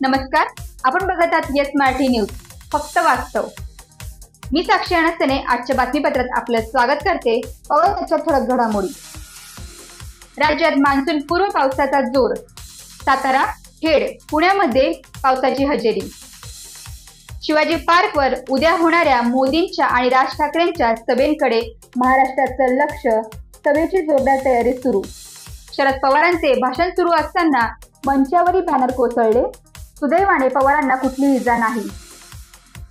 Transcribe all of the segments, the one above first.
नमस्कार, आपण बघत आहात येस मराठी न्यूज, फक्त वास्तव। मी साक्षी अनसने आजच्या बातमीपत्रात आपलं स्वागत करते। पावसाच्या ठळक घडामोडी। राज्यात मान्सून पूर्व पावसाचा जोर। सातारा, खेड, पुण्यामध्ये पावसाची हजेरी। शिवाजी पार्कवर उद्या होणाऱ्या मोदींच्या आणि राज ठाकरेंच्या सभेकडे महाराष्ट्राचं लक्ष। सभेची जोरदार तयारी सुरू। शरद पवारांचे भाषण सुरू असताना मंचावरील बॅनर कोसळले। सुदैवाने पवारांना कुठलीही इजा नाही।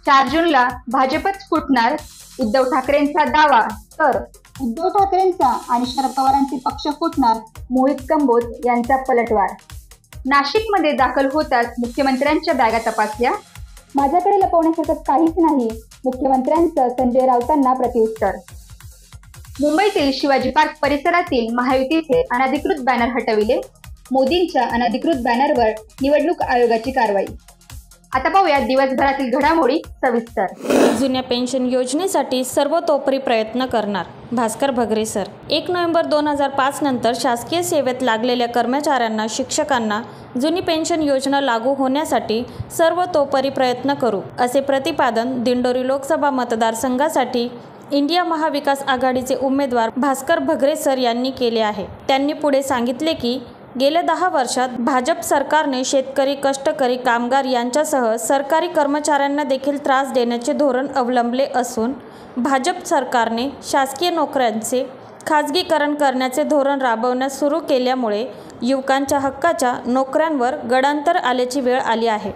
4 जूनला भाजपच फुटणार, उद्धव ठाकरेंचा दावा। तर उद्धव ठाकरेंचा आणि शरद पवारांचे पक्ष फुटणार, मोहित कंबोज यांचा पलटवार। नाशिकमध्ये दाखल होताच मुख्यमंत्र्यांच्या बॅगा तपासल्या। माझ्याकडे लपवण्यासारखं काहीच नाही, मुख्यमंत्र्यांचं संजय राऊतांना प्रत्युत्तर। मुंबईतील शिवाजी पार्क परिसरातील महायुतीचे अनधिकृत बॅनर हटविले। मोदींच्या अनधिकृत बॅनरवर निवडणूक आयोगाची कारवाई। आता पाहूया दिवसभरातील घडामोडी सविस्तर। जुन्या पेन्शन योजनेसाठी सर्वतोपरी प्रयत्न करणार, भास्कर भगरे सर। 1 नोव्हेंबर 2005 नंतर शासकीय सेवेत लागलेल्या कर्मचाऱ्यांना, शिक्षकांना जुनी पेन्शन योजना लागू होण्यासाठी सर्वतोपरी प्रयत्न करू, असे प्रतिपादन दिंडोरी लोकसभा मतदारसंघासाठी इंडिया महाविकास आघाडीचे उमेदवार भास्कर भगरे सर यांनी केले आहे। त्यांनी पुढे सांगितले की गेल्या 10 वर्षात भाजप सरकारने शेतकरी, कष्टकरी, कामगार यांच्यासह सरकारी कर्मचाऱ्यांना देखील त्रास देण्याचे धोरण अवलंबले असून भाजप सरकारने शासकीय नोकऱ्यांचे खाजगीकरण करण्याचे धोरण राबवण्यास सुरू केल्यामुळे युवकांच्या हक्काच्या नोकऱ्यांवर गडांतर आल्याची वेळ आली आहे।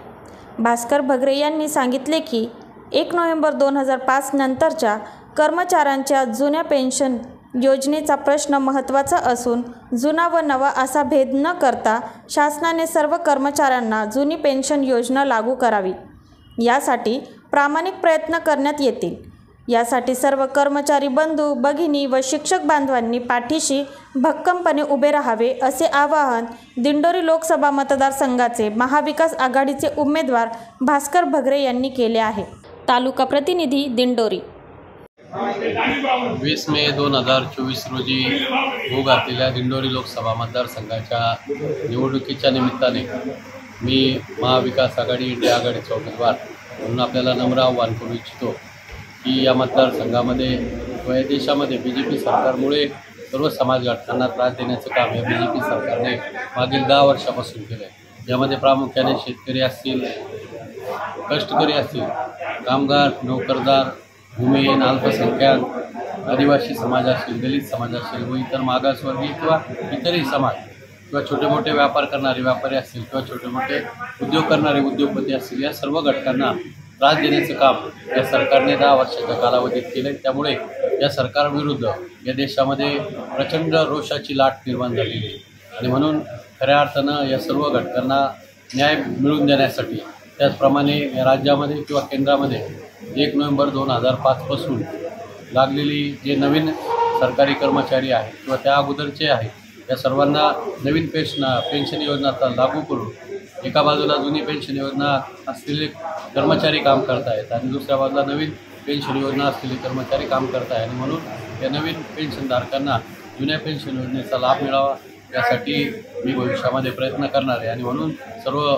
भास्कर भगरे यांनी सांगितले की 1 नोव्हेंबर 2005 नंतरच्या कर्मचाऱ्यांच्या जुन्या पेन्शन योजनेचा प्रश्न महत्त्वाचा असून जुना व नवा असा भेद न करता शासनाने सर्व कर्मचाऱ्यांना जुनी पेन्शन योजना लागू करावी, यासाठी प्रामाणिक प्रयत्न करण्यात येतील। यासाठी सर्व कर्मचारी बंधू, भगिनी व शिक्षक बांधवांनी पाठीशी भक्कमपणे उभे राहावे, असे आवाहन दिंडोरी लोकसभा मतदारसंघाचे महाविकास आघाडीचे उमेदवार भास्कर भगरे यांनी केले आहे। तालुका प्रतिनिधी दिंडोरी। 20 मे 2024 रोजी होऊ घातलेल्या दिंडोरी लोकसभा मतदारसंघाच्या निवडणुकीच्या निमित्ताने मी महाविकास आघाडी इंडिया आघाडीचा उमेदवार म्हणून आपल्याला नम्र आव्हान करू इच्छितो की या मतदारसंघामध्ये व या देशामध्ये BJP सरकारमुळे सर्व समाज घटकांना त्रास देण्याचं काम या BJP सरकारने मागील 10 वर्षापासून केलं आहे। यामध्ये प्रामुख्याने शेतकरी असतील, कष्टकरी असतील, कामगार, नोकरदार, भूमिहीन, अल्पसंख्याक, आदिवासी समाज असेल, दलित समाज असेल व इतर मागासवर्गीय किंवा इतरही समाज किंवा छोटे मोठे व्यापार करणारे व्यापारी असतील किंवा छोटे मोठे उद्योग करणारे उद्योगपती असतील, या सर्व घटकांना त्रास देण्याचं काम या सरकारने 10 वर्षाच्या कालावधीत केलं। त्यामुळे या सरकारविरुद्ध या देशामध्ये प्रचंड रोषाची लाट निर्माण झालेली आहे आणि म्हणून खऱ्या अर्थानं या सर्व घटकांना न्याय मिळवून देण्यासाठी, त्याचप्रमाणे या राज्यामध्ये किंवा केंद्रामध्ये 1 नोव्हेंबर 2005 पासून लागलेली जे नवीन सरकारी कर्मचारी आहेत किंवा त्या अगोदरचे आहेत, या सर्वांना नवीन पेन्शन योजना लागू करून एका बाजूला जुनी पेन्शन योजना असलेले कर्मचारी काम करत आहेत आणि दुसऱ्या बाजूला नवीन पेन्शन योजना असलेले कर्मचारी काम करत आहेत आणि म्हणून या नवीन पेन्शनधारकांना जुन्या पेन्शन योजनेचा लाभ मिळावा, यासाठी मी भविष्यामध्ये प्रयत्न करणार आहे आणि म्हणून सर्व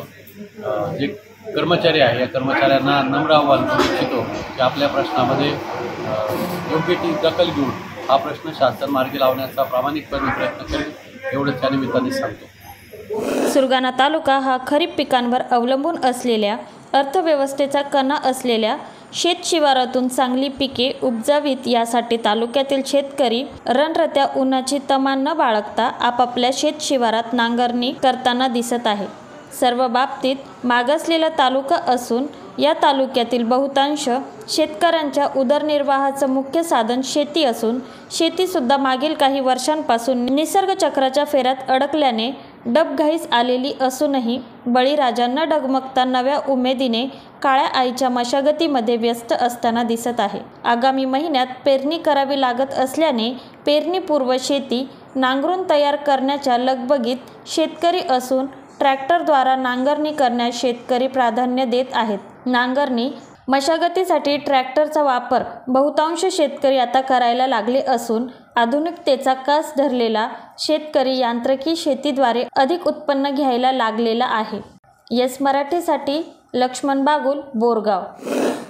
जे कर्मचारी आहे या कर्मचाऱ्यांना नम्र आव्हान करू इच्छितो की आपल्या प्रश्नामध्ये योग्य ती दखल घेऊन हा प्रश्न शासन मार्गी लावण्याचा प्रामाणिकपणे प्रयत्न करेल, एवढंच त्या निमित्ताने सांगतो। सुरगाणा तालुका हा खरीप पिकांवर अवलंबून असलेल्या, अर्थव्यवस्थेचा कणा असलेल्या शेतशिवारातून चांगली पिके उपजावीत यासाठी तालुक्यातील शेतकरी रणरत्या उन्हाची तमा न बाळगता आपापल्या शेतशिवारात नांगरणी करताना दिसत आहे। सर्व बाबतीत मागासलेला तालुका असून या तालुक्यातील बहुतांश शेतकऱ्यांच्या उदरनिर्वाहाचं मुख्य साधन शेती असून शेतीसुद्धा मागील काही वर्षांपासून निसर्ग चक्राच्या फेऱ्यात अडकल्याने डबघाईस आलेली असूनही बळीराजा न डगमगता नव्या उमेदीने काळ्या आईच्या मशागतीमध्ये व्यस्त असताना दिसत आहे। आगामी महिन्यात पेरणी करावी लागत असल्याने पेरणीपूर्व शेती नांगरून तयार करण्याच्या लगबगीत शेतकरी असून ट्रॅक्टरद्वारा नांगरणी करण्यास शेतकरी प्राधान्य देत आहेत। नांगरणी मशागतीसाठी ट्रॅक्टरचा वापर बहुतांश शेतकरी आता करायला लागले असून आधुनिकतेचा कस धरलेला शेतकरी यांत्रिकी शेतीद्वारे अधिक उत्पन्न घ्यायला लागलेला आहे। येस मराठीसाठी लक्ष्मण बागुल, बोरगाव.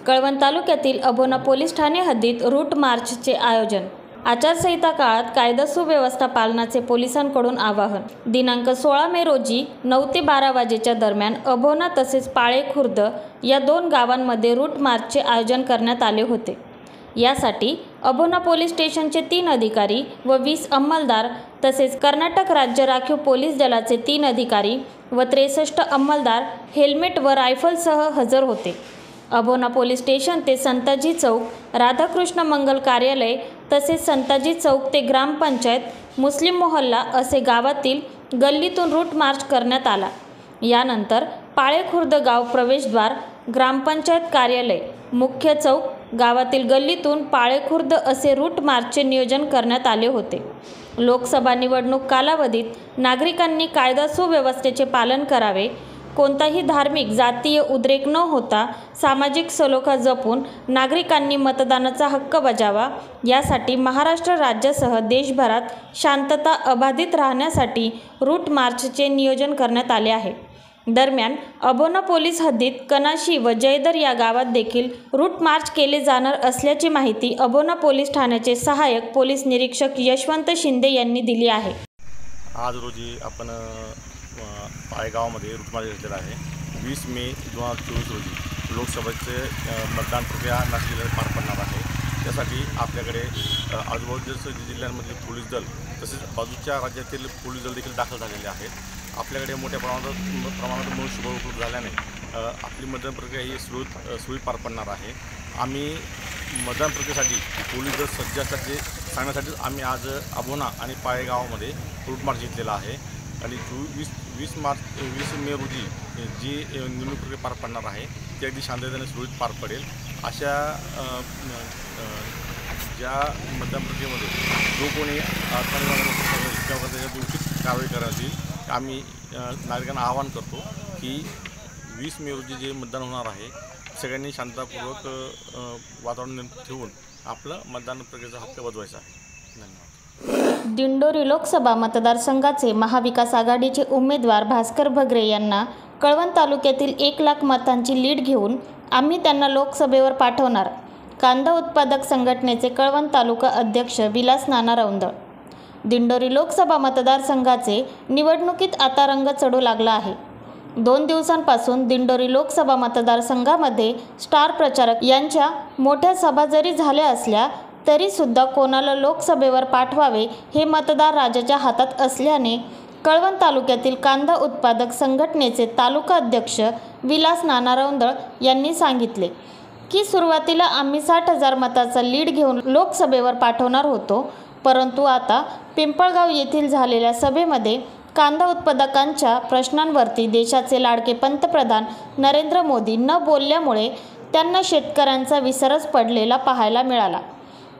कळवण तालुक्यातील अभोणा पोलीस ठाणे हद्दीत रूट मार्चचे आयोजन. आचारसंहिता काळात कायदा सुव्यवस्था पालनाचे पोलिसांकडून आवाहन. दिनांक 16 मे रोजी 9 ते 12 वाजेच्या दरम्यान अभोणा तसेच पाळे खुर्द या 2 गावांमध्ये रूट मार्चचे आयोजन करण्यात आले होते. यासाठी अभोणा पोलीस स्टेशनचे 3 अधिकारी व 20 अंमलदार तसेच कर्नाटक राज्य राखीव पोलीस दलाचे 3 अधिकारी व 63 अंमलदार हेल्मेट व रायफलसह हजर होते. अभोणा पोलीस स्टेशन ते संताजी चौक, राधाकृष्ण मंगल कार्यालय तसेच संताजी चौक ते ग्रामपंचायत मुस्लिम मोहल्ला असे गावातील गल्लीतून रूट मार्च करण्यात आला. यानंतर पाळे खुर्द गाव प्रवेशद्वार, ग्रामपंचायत कार्यालय, मुख्य चौक, गावातील गल्लीतून पाळे खुर्द असे रूट मार्चचे नियोजन करण्यात आले होते. लोकसभा निवडणूक कालावधीत नागरिकांनी कायदा सुव्यवस्थेचे पालन करावे, कोणताही धार्मिक जातीय उद्रेक न होता सामाजिक सलोखा जपून नागरिकांनी मतदानाचा हक्क बजावा, यासाठी महाराष्ट्र राज्यासह देशभरात शांतता अबाधित राहण्यासाठी रूट मार्चचे नियोजन करण्यात आले आहे. दरम्यान अभोणा पोलीस हद्दीत कनाशी व जयदर या गावात देखील रूट मार्च केले जाणार असल्याची माहिती अभोणा पोलीस ठाण्याचे सहाय्यक पोलीस निरीक्षक यशवंत शिंदे यांनी दिली आहे. आज रोजी आपण पाळे गावामध्ये रूट मार्च घेतलेला आहे. 20 मे 2024 रोजी लोकसभेचे मतदान प्रक्रिया नाशिक पार पडणार आहे. त्यासाठी आपल्याकडे आजूबाजूच्या जिल्ह्यांमधील पोलीस दल तसेच बाजूच्या राज्यातील पोलीस दल देखील दाखल झालेले आहेत. आपल्याकडे मोठ्या प्रमाणात मनुष्यबळ उपलब्ध झाल्याने आपली मतदान प्रक्रिया ही सुरळीत पार पडणार आहे. आम्ही मतदान प्रक्रियेसाठी पोलीस दल सज्ज असल्याचे सांगण्यासाठी आम्ही आज अभोणा आणि पाळे गावामध्ये रूट मार्च घेतलेला आहे. आणि 20 मे रोजी जी निवडणूक प्रक्रिया पार पडणार आहे ती अगदी शांततेने सुरळीत पार पडेल. अशा ज्या मतदान प्रक्रियेमध्ये जो कोणी त्याची उचित कारवाई करण्यात येईल. आम्ही नागरिकांना आवाहन करतो की 20 मे रोजी जे मतदान होणार आहे सगळ्यांनी शांततापूर्वक वातावरण ठेवून आपलं मतदान प्रक्रियेचा हक्क बजवायचा आहे. धन्यवाद. दिंडोरी लोकसभा मतदारसंघाचे महाविकास आघाडीचे उमेदवार भास्कर भगरे यांना कळवण तालुक्यातील 1 लाख मतांची लीड घेऊन आम्ही त्यांना लोकसभेवर पाठवणार. कांदा उत्पादक संघटनेचे कळवण तालुका अध्यक्ष विलास नाना रौंदळ. दिंडोरी लोकसभा मतदारसंघाचे निवडणुकीत आता रंग चढू लागला आहे. 2 दिवसांपासून दिंडोरी लोकसभा मतदारसंघामध्ये स्टार प्रचारक यांच्या मोठ्या सभा जरी झाल्या असल्या तरीसुद्धा कोणाला लोकसभेवर पाठवावे हे मतदार राजाच्या हातात असल्याने कळवण तालुक्यातील कांदा उत्पादक संघटनेचे तालुका अध्यक्ष विलास नाना रौंदळ यांनी सांगितले की सुरुवातीला आम्ही 60,000 मताचा लीड घेऊन लोकसभेवर पाठवणार होतो, परंतु आता पिंपळगाव येथील झालेल्या सभेमध्ये कांदा उत्पादकांच्या प्रश्नांवरती देशाचे लाडके पंतप्रधान नरेंद्र मोदी न बोलल्यामुळे त्यांना शेतकऱ्यांचा विसरच पडलेला पाहायला मिळाला.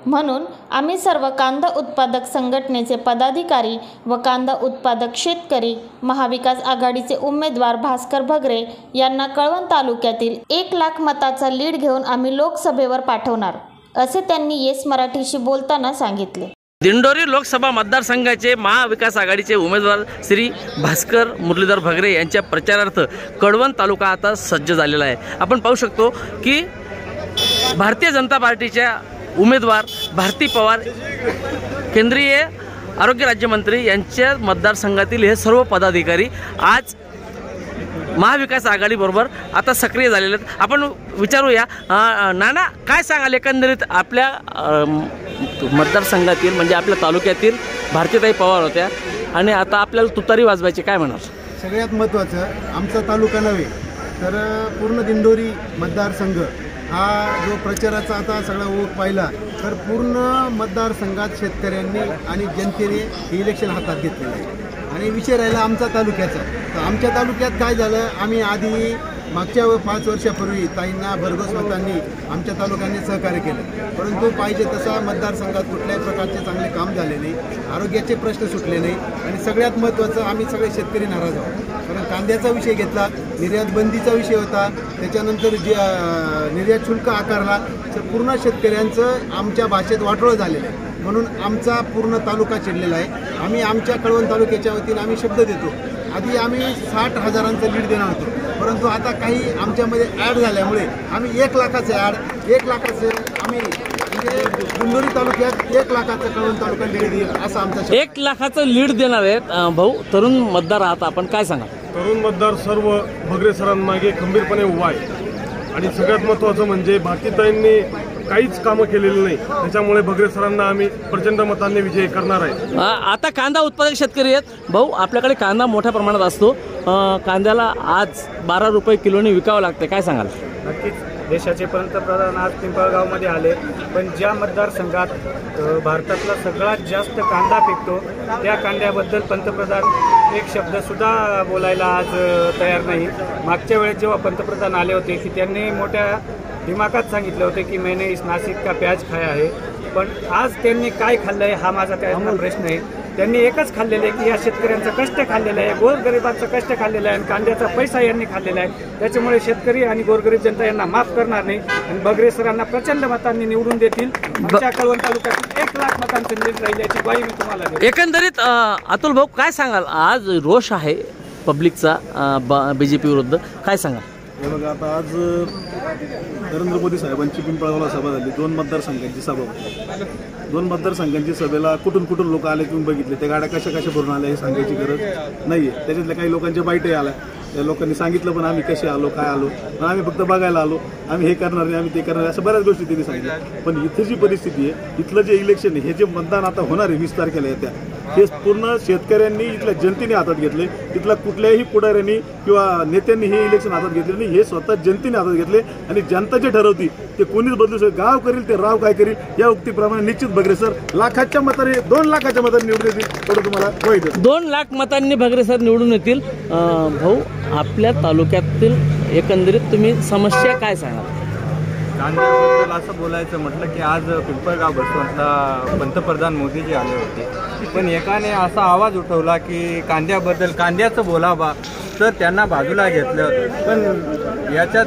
म्हणून आम्ही सर्व कांदा उत्पादक संघटनेचे पदाधिकारी व कांदा उत्पादक शेतकरी महाविकास आघाडीचे उमेदवार भास्कर भगरे यांना कळवण तालुक्यातील 1 लाख मताचा लीड घेऊन आम्ही लोकसभेवर पाठवणार, असे त्यांनी येस मराठीशी बोलताना सांगितले. दिंडोरी लोकसभा मतदारसंघाचे महाविकास आघाडीचे उमेदवार श्री भास्कर मुरलीधर भगरे यांच्या प्रचारार्थ कळवण तालुका आता सज्ज झालेला आहे. आपण पाहू शकतो की भारतीय जनता पार्टीच्या उमेदवार भारती पवार, केंद्रीय आरोग्य राज्यमंत्री यांच्या मतदारसंघातील हे सर्व पदाधिकारी आज महाविकास आघाडीबरोबर आता सक्रिय झालेले आहेत. आपण विचारूया, नाना काय सांगाल एकंदरीत आपल्या मतदारसंघातील म्हणजे आपल्या तालुक्यातील भारतीताई पवार होत्या आणि आता आपल्याला तुतारी वाजवायची, काय म्हणाल? सगळ्यात महत्त्वाचं आमचा तालुका नव्हे तर पूर्ण दिंडोरी मतदारसंघ हा जो प्रचाराचा आता सगळा ओघ पाहिला तर पूर्ण मतदारसंघात शेतकऱ्यांनी आणि जनतेने हे इलेक्शन हातात घेतलेलं आहे. आणि विषय राहिला आमचा तालुक्याचा. तर आमच्या तालुक्यात काय झालं, आम्ही आधी मागच्या 5 वर्षापूर्वी ताईंना भरघोस मतांनी आमच्या तालुक्याने सहकार्य केलं, परंतु पाहिजे तसा मतदारसंघात कुठल्याही प्रकारचे चांगले काम झाले नाही, आरोग्याचे प्रश्न सुटले नाही आणि सगळ्यात महत्त्वाचं आम्ही सगळे शेतकरी नाराज आहोत. कारण कांद्याचा विषय घेतला, निर्यात बंदीचा विषय होता, त्याच्यानंतर जे निर्यात शुल्क आकारला, तर पूर्ण शेतकऱ्यांचं आमच्या भाषेत वाटोळं झालेलं आहे. म्हणून आमचा पूर्ण तालुका चिडलेला आहे. आम्ही आमच्या कळवण तालुक्याच्या वतीने आम्ही शब्द देतो, आधी आम्ही 60,000चं लीड देणार होतो, परंतु आता काही आमच्यामध्ये ॲड झाल्यामुळे आम्ही 1 लाखाचे आम्ही म्हणजे दिंडोरी तालुक्यात 1 लाखाचं कळवण तालुका लीड देईल असं आमचा 1 लाखाचं लीड देणार आहेत भाऊ. तरुण मतदार आहात आपण, काय सांगा? तरुण मतदार सर्व भगरे सरांमागे खंबीरपणे उभा आहे आणि सगळ्यात महत्त्वाचं म्हणजे बाकीताईंनी काहीच कामं केलेली नाही, त्याच्यामुळे भगरे सरांना आम्ही प्रचंड मतांनी विजयी करणार आहे. आता कांदा उत्पादक शेतकरी आहेत भाऊ, आपल्याकडे कांदा मोठ्या प्रमाणात असतो. कांद्याला आज 12 रुपये किलोने विकावं लागते, काय सांगाल? नक्कीच देशाचे पंतप्रधान आज पिंपळगावमध्ये आले, पण ज्या मतदारसंघात भारतातला सगळ्यात जास्त कांदा पिकतो त्या कांद्याबद्दल पंतप्रधान एक शब्दसुद्धा बोलायला आज तयार नाही. मागच्या वेळेस जेव्हा पंतप्रधान आले होते की त्यांनी मोठ्या दिमागात सांगितलं होतं की मैंने इस नासिक का प्याज खाया आहे, पण आज त्यांनी काय खाल्लं आहे हा माझा त्यांना प्रश्न आहे. त्यांनी एकच खाल्लेलं आहे की या शेतकऱ्यांचं कष्ट खाल्लेलं आहे, गोरगरिबांचं कष्ट खाल्लेलं आहे आणि कांद्याचा पैसा यांनी खाल्लेला आहे. त्याच्यामुळे शेतकरी आणि गोरगरीब जनता यांना माफ करणार नाही आणि भगरे सरांना प्रचंड मतांनी निवडून देतील. आमच्या कळवण तालुक्यात 1 लाख मतांचं लीड राहील याची ग्वाही मी तुम्हाला देतो. एकंदरीत अतुल भाऊ काय सांगाल? आज रोष आहे पब्लिकचा BJP विरुद्ध, काय सांगाल? हे बघा, आता आज नरेंद्र मोदी साहेबांची पिंपळगावला सभा झाली. 2 मतदारसंघांची सभा होती. 2 मतदारसंघांची सभेला कुठून कुठून लोक आले तुम्ही बघितले. त्या गाड्या कशा कशा भरून आल्या हे सांगायची गरज नाही आहे. त्याच्यातल्या काही लोकांच्या बाईटही आल्या, त्या लोकांनी सांगितलं पण आम्ही कसे आलो काय आलो, पण आम्ही फक्त बघायला आलो, आम्ही हे करणार नाही आम्ही ते करणार नाही, असं बऱ्याच गोष्टी त्यांनी सांगितल्या. पण इथं जी परिस्थिती आहे, इथलं जे इलेक्शन आहे, हे जे मतदान आता होणार आहे 20 तारखेला येत्या, हे पूर्ण शेतकऱ्यांनी इथल्या जनतेने हातात घेतले. तिथल्या कुठल्याही पुढाऱ्यांनी किंवा नेत्यांनी हे इलेक्शन हातात घेतले नाही, हे स्वतः जनतेने हातात घेतले आणि जनता जे ठरवती ते कोणीच बदलू शकत. गाव करील ते राव काय करील या उक्तीप्रमाणे निश्चित भगरे सर 2 लाखाच्या मतांनी निवडून येतील, थोडं तुम्हाला माहिती. 2 लाख मतांनी भगरे सर निवडून येतील. भाऊ, आपल्या तालुक्यातील एकंदरीत तुम्ही समस्या काय सांगाल? कांद्याबद्दल असं बोलायचं म्हटलं की आज पिंपळगाव बसवंतला पंतप्रधान मोदीजी आले होते, पण एकाने असा आवाज उठवला की कांद्याचं बोलावा, तर त्यांना बाजूला घेतलं. पण याच्यात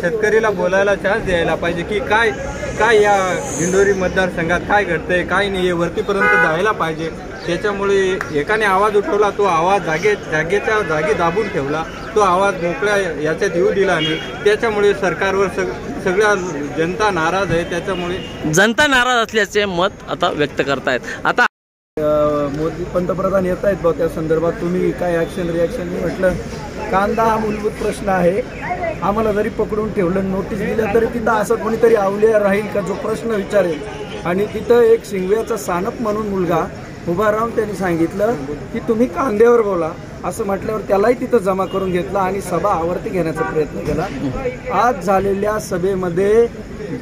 शेतकरीला बोलायला चान्स द्यायला पाहिजे की काय या दिंडोरी मतदारसंघात काय घडतंय काय नाही हे वरतीपर्यंत जायला पाहिजे. त्याच्यामुळे एकाने आवाज उठवला, तो आवाज जागेच्या जागी दाबून ठेवला, तो आवाज मोकळ्या याच्यात येऊ दिला नाही. त्याच्यामुळे सरकारवर सगळ्या जनता नाराज आहे. त्याच्यामुळे जनता नाराज असल्याचे मत आता व्यक्त करतायत. आता मोदी पंतप्रधान येत आहेत बघ, त्या संदर्भात तुम्ही काय ॲक्शन रिॲक्शन म्हटलं. कांदा हा मूलभूत प्रश्न आहे. आम्हाला जरी पकडून ठेवलं, नोटीस दिल्या तरी तिथं असं कोणीतरी अवलिया राहील का जो प्रश्न विचारेल. आणि तिथं एक शिंगव्याचा सानप म्हणून मुलगा उभा राहून त्यांनी सांगितलं की तुम्ही कांद्यावर बोला असं म्हटल्यावर त्यालाही तिथं जमा करून घेतला आणि सभा आवर्ती घेण्याचा प्रयत्न केला. आज झालेल्या सभेमध्ये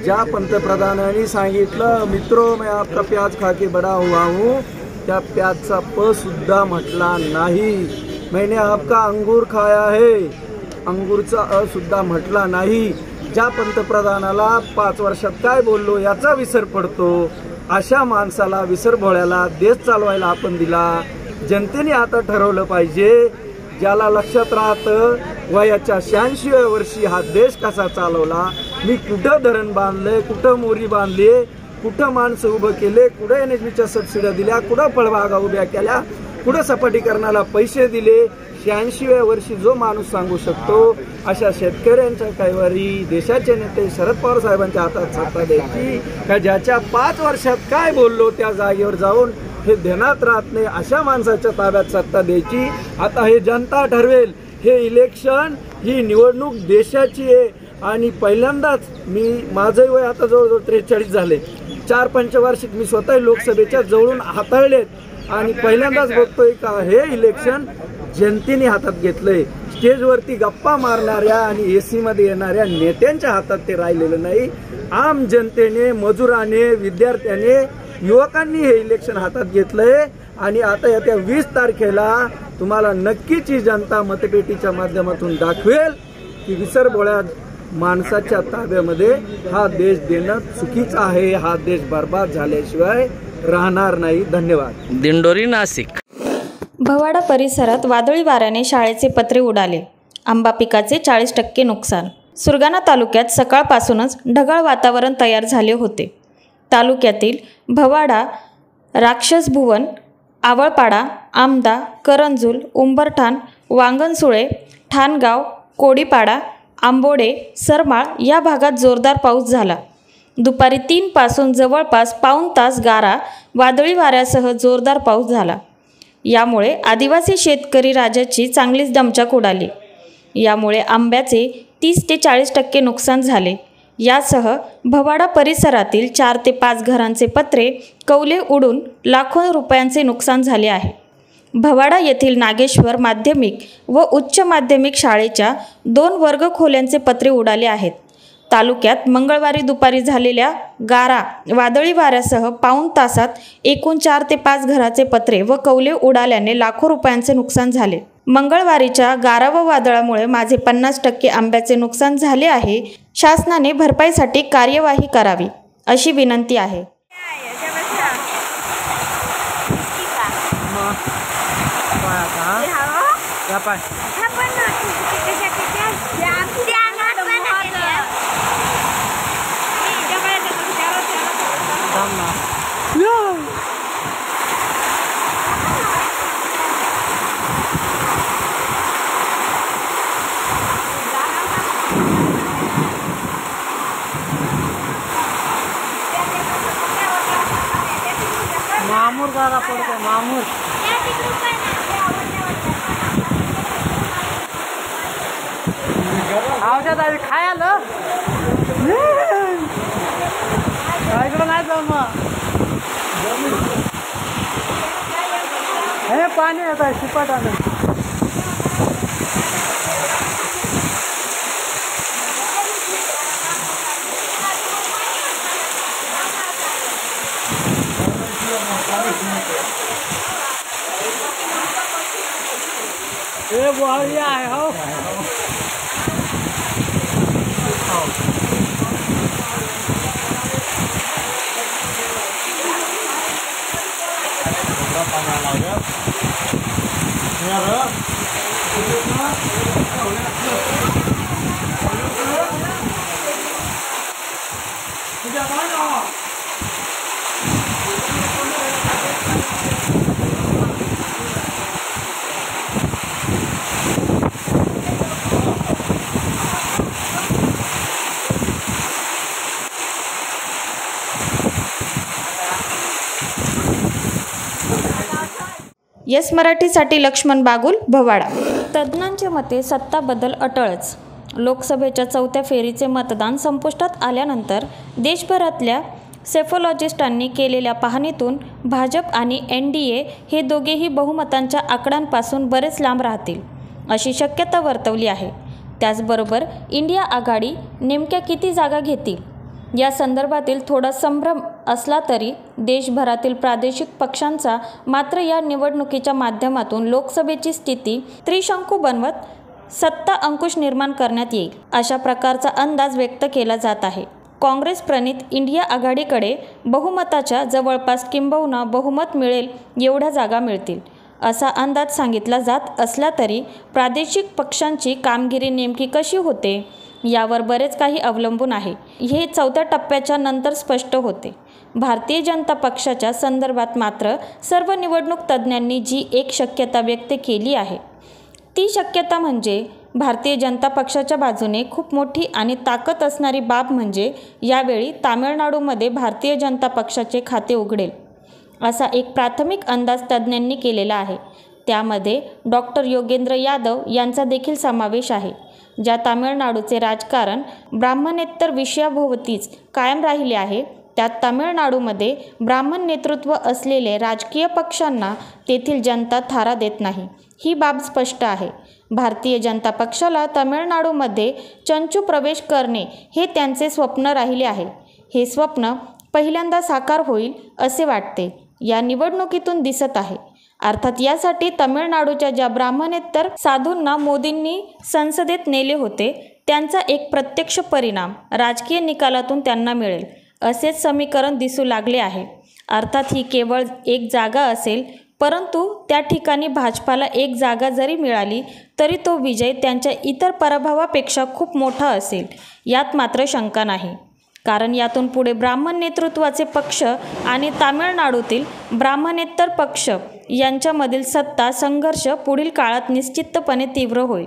ज्या पंतप्रधानांनी सांगितलं मित्रो मैं आपका प्याज खा के बडा हुआ हूँ, त्या प्याजचा प सुद्धा म्हटला नाही. मैंने आपका अंगूर खाया है, अंगूरचा अ सुद्धा म्हटला नाही. ज्या पंतप्रधानाला 5 वर्षात काय बोललो याचा विसर पडतो, अशा माणसाला विसरभोळ्याला देश चालवायला आपण दिला. जनतेने आता ठरवलं पाहिजे, ज्याला लक्षात राहतं वयाच्या 86व्या वर्षी हा देश कसा चालवला, मी कुठं धरण बांधलंय, कुठं मोरी बांधली, कुठं माणसं उभं केले, कुठं NHBच्या सबसिड्या दिल्या, कुठं फळबागा उभ्या केल्या, कुठं सपाटीकरणाला पैसे दिले. 86व्या वर्षी जो माणूस सांगू शकतो, अशा शेतकऱ्यांच्या कैवारी देशाचे नेते शरद पवार साहेबांच्या हातात सत्ता द्यायची का, ज्याच्या 5 वर्षात काय बोललो त्या जागेवर जाऊन हे ध्यानात राहत नाही, अशा माणसाच्या ताब्यात सत्ता द्यायची. आता हे जनता ठरवेल. हे इलेक्शन, ही निवडणूक देशाची आहे आणि पहिल्यांदाच माझं वय आता जवळजवळ 43 झाले. 4 पंचवार्षिक मी स्वतः लोकसभेच्या जवळून हाताळलेत आणि पहिल्यांदाच बघतोय का हे इलेक्शन जनतेने हातात घेतलंय. स्टेजवरती गप्पा मारणाऱ्या आणि AC मध्ये येणाऱ्या नेत्यांच्या हातात ते राहिलेलं नाही. आम जनतेने, मजुराने, विद्यार्थ्याने, युवकांनी हे इलेक्शन हातात घेतलंय आणि आता येत्या 20 तारखेला तुम्हाला नक्कीच ही जनता मतपेटीच्या माध्यमातून दाखवेल की विसरभोळ्या माणसाच्या ताब्यामध्ये हा देश देणं चुकीचं आहे. हा देश बर्बाद झाल्याशिवाय राहणार नाही. धन्यवाद. दिंडोरी, नाशिक. भवाडा परिसरात वादळी वाऱ्याने शाळेचे पत्रे उडाले. आंबा पिकाचे 40% नुकसान. सुरगाणा तालुक्यात सकाळपासूनच ढगाळ वातावरण तयार झाले होते. तालुक्यातील भवाडा, राक्षसभुवन, आवळपाडा, आमदा, करंजूल, उंबरठाण, वांगणसुळे, ठाणगाव, कोडीपाडा, आंबोडे, सरमाळ या भागात जोरदार पाऊस झाला. दुपारी 3 पासून जवळपास पाऊण तास गारा, वादळी वाऱ्यासह जोरदार पाऊस झाला. यामुळे आदिवासी शेतकरी राजाची चांगलीच दमछाक उडाली. यामुळे आंब्याचे 30 ते 40% नुकसान झाले. यासह भवाडा परिसरातील 4 ते 5 घरांचे पत्रे, कौले उडून लाखो रुपयांचे नुकसान झाले आहे. भवाडा येथील नागेश्वर माध्यमिक व उच्च माध्यमिक शाळेच्या 2 वर्गखोल्यांचे पत्रे उडाले आहेत. तालुक्यात मंगळवारी दुपारी झालेल्या गारा, वादळी वाऱ्यासह पाऊण तासात एकूण 4 ते 5 घराचे पत्रे व कौले उडाल्याने लाखो रुपयांचे नुकसान झाले. मंगळवारीच्या गारा व वादळामुळे माझे 50% आंब्याचे नुकसान झाले आहे. शासनाने भरपाईसाठी कार्यवाही करावी अशी विनंती आहे. मामूर जागा पडतो मामूर आवड्यात आधी खायला इकडं नाही जाऊ मग हे पाणी येत आहे शिपाटानं. ये बुहारी आहे हो येस मराठीसाठी लक्ष्मण बागुल, भवाडा. तज्ज्ञांच्या मते सत्ता बदल अटळच. लोकसभेच्या 4थ्या फेरीचे मतदान संपुष्टात आल्यानंतर देशभरातल्या सेफोलॉजिस्टांनी केलेल्या पाहणीतून भाजप आणि NDA हे दोघेही बहुमतांच्या आकड्यांपासून बरेच लांब राहतील अशी शक्यता वर्तवली आहे. त्याचबरोबर इंडिया आघाडी नेमक्या किती जागा घेतील या संदर्भातील थोडा संभ्रम असला तरी देशभरातील प्रादेशिक पक्षांचा मात्र या निवडणुकीच्या माध्यमातून लोकसभेची स्थिती त्रिशंकू बनवत सत्ता अंकुश निर्माण करण्यात येईल अशा प्रकारचा अंदाज व्यक्त केला जात आहे. काँग्रेस प्रणित इंडिया आघाडीकडे बहुमताच्या जवळपास किंबहुना बहुमत मिळेल एवढ्या जागा मिळतील असा अंदाज सांगितला जात असला तरी प्रादेशिक पक्षांची कामगिरी नेमकी कशी होते यावर बरेच काही अवलंबून आहे. हे 4थ्या टप्प्याच्या नंतर स्पष्ट होते. भारतीय जनता पक्षाच्या संदर्भात मात्र सर्व निवडणूक तज्ज्ञांनी जी एक शक्यता व्यक्त केली आहे ती शक्यता म्हणजे भारतीय जनता पक्षाच्या बाजूने खूप मोठी आणि ताकद असणारी बाब म्हणजे यावेळी तामिळनाडूमध्ये भारतीय जनता पक्षाचे खाते उघडेल असा एक प्राथमिक अंदाज तज्ज्ञांनी केलेला आहे. त्यामध्ये डॉक्टर योगेंद्र यादव यांचा देखील समावेश आहे. ज्या तामिळनाडूचे राजकारण ब्राह्मणेतर विषयाभोवतीच कायम राहिले आहे त्यात तामिळनाडूमध्ये ब्राह्मण नेतृत्व असलेले राजकीय पक्षांना तेथील जनता थारा देत नाही ही बाब स्पष्ट आहे. भारतीय जनता पक्षाला तामिळनाडूमध्ये चंचू प्रवेश करणे हे त्यांचे स्वप्न राहिले आहे. हे स्वप्न पहिल्यांदा साकार होईल असे वाटते या निवडणुकीतून दिसत आहे. अर्थात यासाठी तामिळनाडूच्या ज्या ब्राह्मणेतर साधूंना मोदींनी संसदेत नेले होते त्यांचा एक प्रत्यक्ष परिणाम राजकीय निकालातून त्यांना मिळेल असेच समीकरण दिसू लागले आहे. अर्थात ही केवळ एक जागा असेल परंतु त्या ठिकाणी भाजपाला एक जागा जरी मिळाली तरी तो विजय त्यांच्या इतर पराभवापेक्षा खूप मोठा असेल यात मात्र शंका नाही. कारण यातून पुढे ब्राह्मण नेतृत्वाचे पक्ष आणि तामिळनाडूतील ब्राह्मणेतर पक्ष यांच्यामधील सत्ता संघर्ष पुढील काळात निश्चितपणे तीव्र होईल.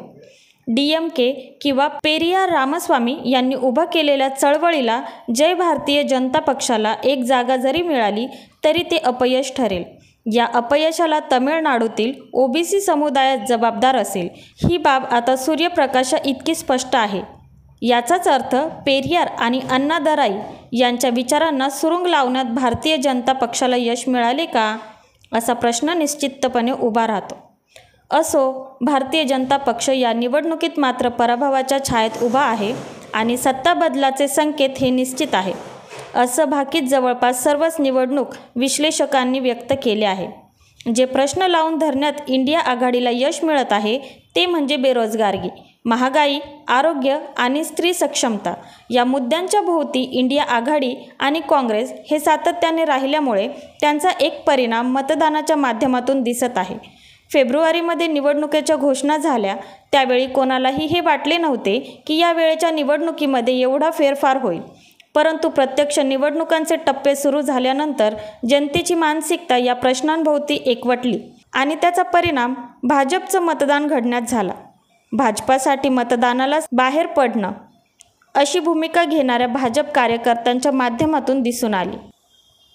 DMK किंवा पेरियार रामस्वामी यांनी उभा केलेल्या चळवळीला जय भारतीय जनता पक्षाला एक जागा जरी मिळाली तरी ते अपयश ठरेल. या अपयशाला तमिळनाडूतील OBC समुदायात जबाबदार असेल. ही बाब आता सूर्यप्रकाशा इतकी स्पष्ट आहे. याचाच अर्थ पेरियार आणि अण्णादराई यांच्या विचारांना सुरुंग लावण्यात भारतीय जनता पक्षाला यश मिळाले का, असा प्रश्न निश्चितपणे उभा राहतो. असो, भारतीय जनता पक्ष या निवडणुकीत मात्र पराभवाच्या छायेत उभा आहे आणि सत्ता बदलाचे संकेत हे निश्चित आहे, असं भाकीत जवळपास सर्वच निवडणूक विश्लेषकांनी व्यक्त केले आहे. जे प्रश्न लावून धरण्यात इंडिया आघाडीला यश मिळत आहे ते म्हणजे बेरोजगारी, महागाई, आरोग्य आणि स्त्री सक्षमता या मुद्द्यांच्या भोवती इंडिया आघाडी आणि काँग्रेस हे सातत्याने राहिल्यामुळे त्यांचा एक परिणाम मतदानाच्या माध्यमातून दिसत आहे. फेब्रुवारीमध्ये निवडणुकीच्या घोषणा झाल्या त्यावेळी कोणालाही हे वाटले नव्हते की या वेळेच्या निवडणुकीमध्ये एवढा फेरफार होईल. परंतु प्रत्यक्ष निवडणुकांचे टप्पे सुरू झाल्यानंतर जनतेची मानसिकता या प्रश्नांभोवती एकवटली आणि त्याचा परिणाम भाजपचं मतदान घडण्यात झाला. भाजपासाठी मतदानाला बाहेर पडणं अशी भूमिका घेणाऱ्या भाजप कार्यकर्त्यांच्या माध्यमातून दिसून आली.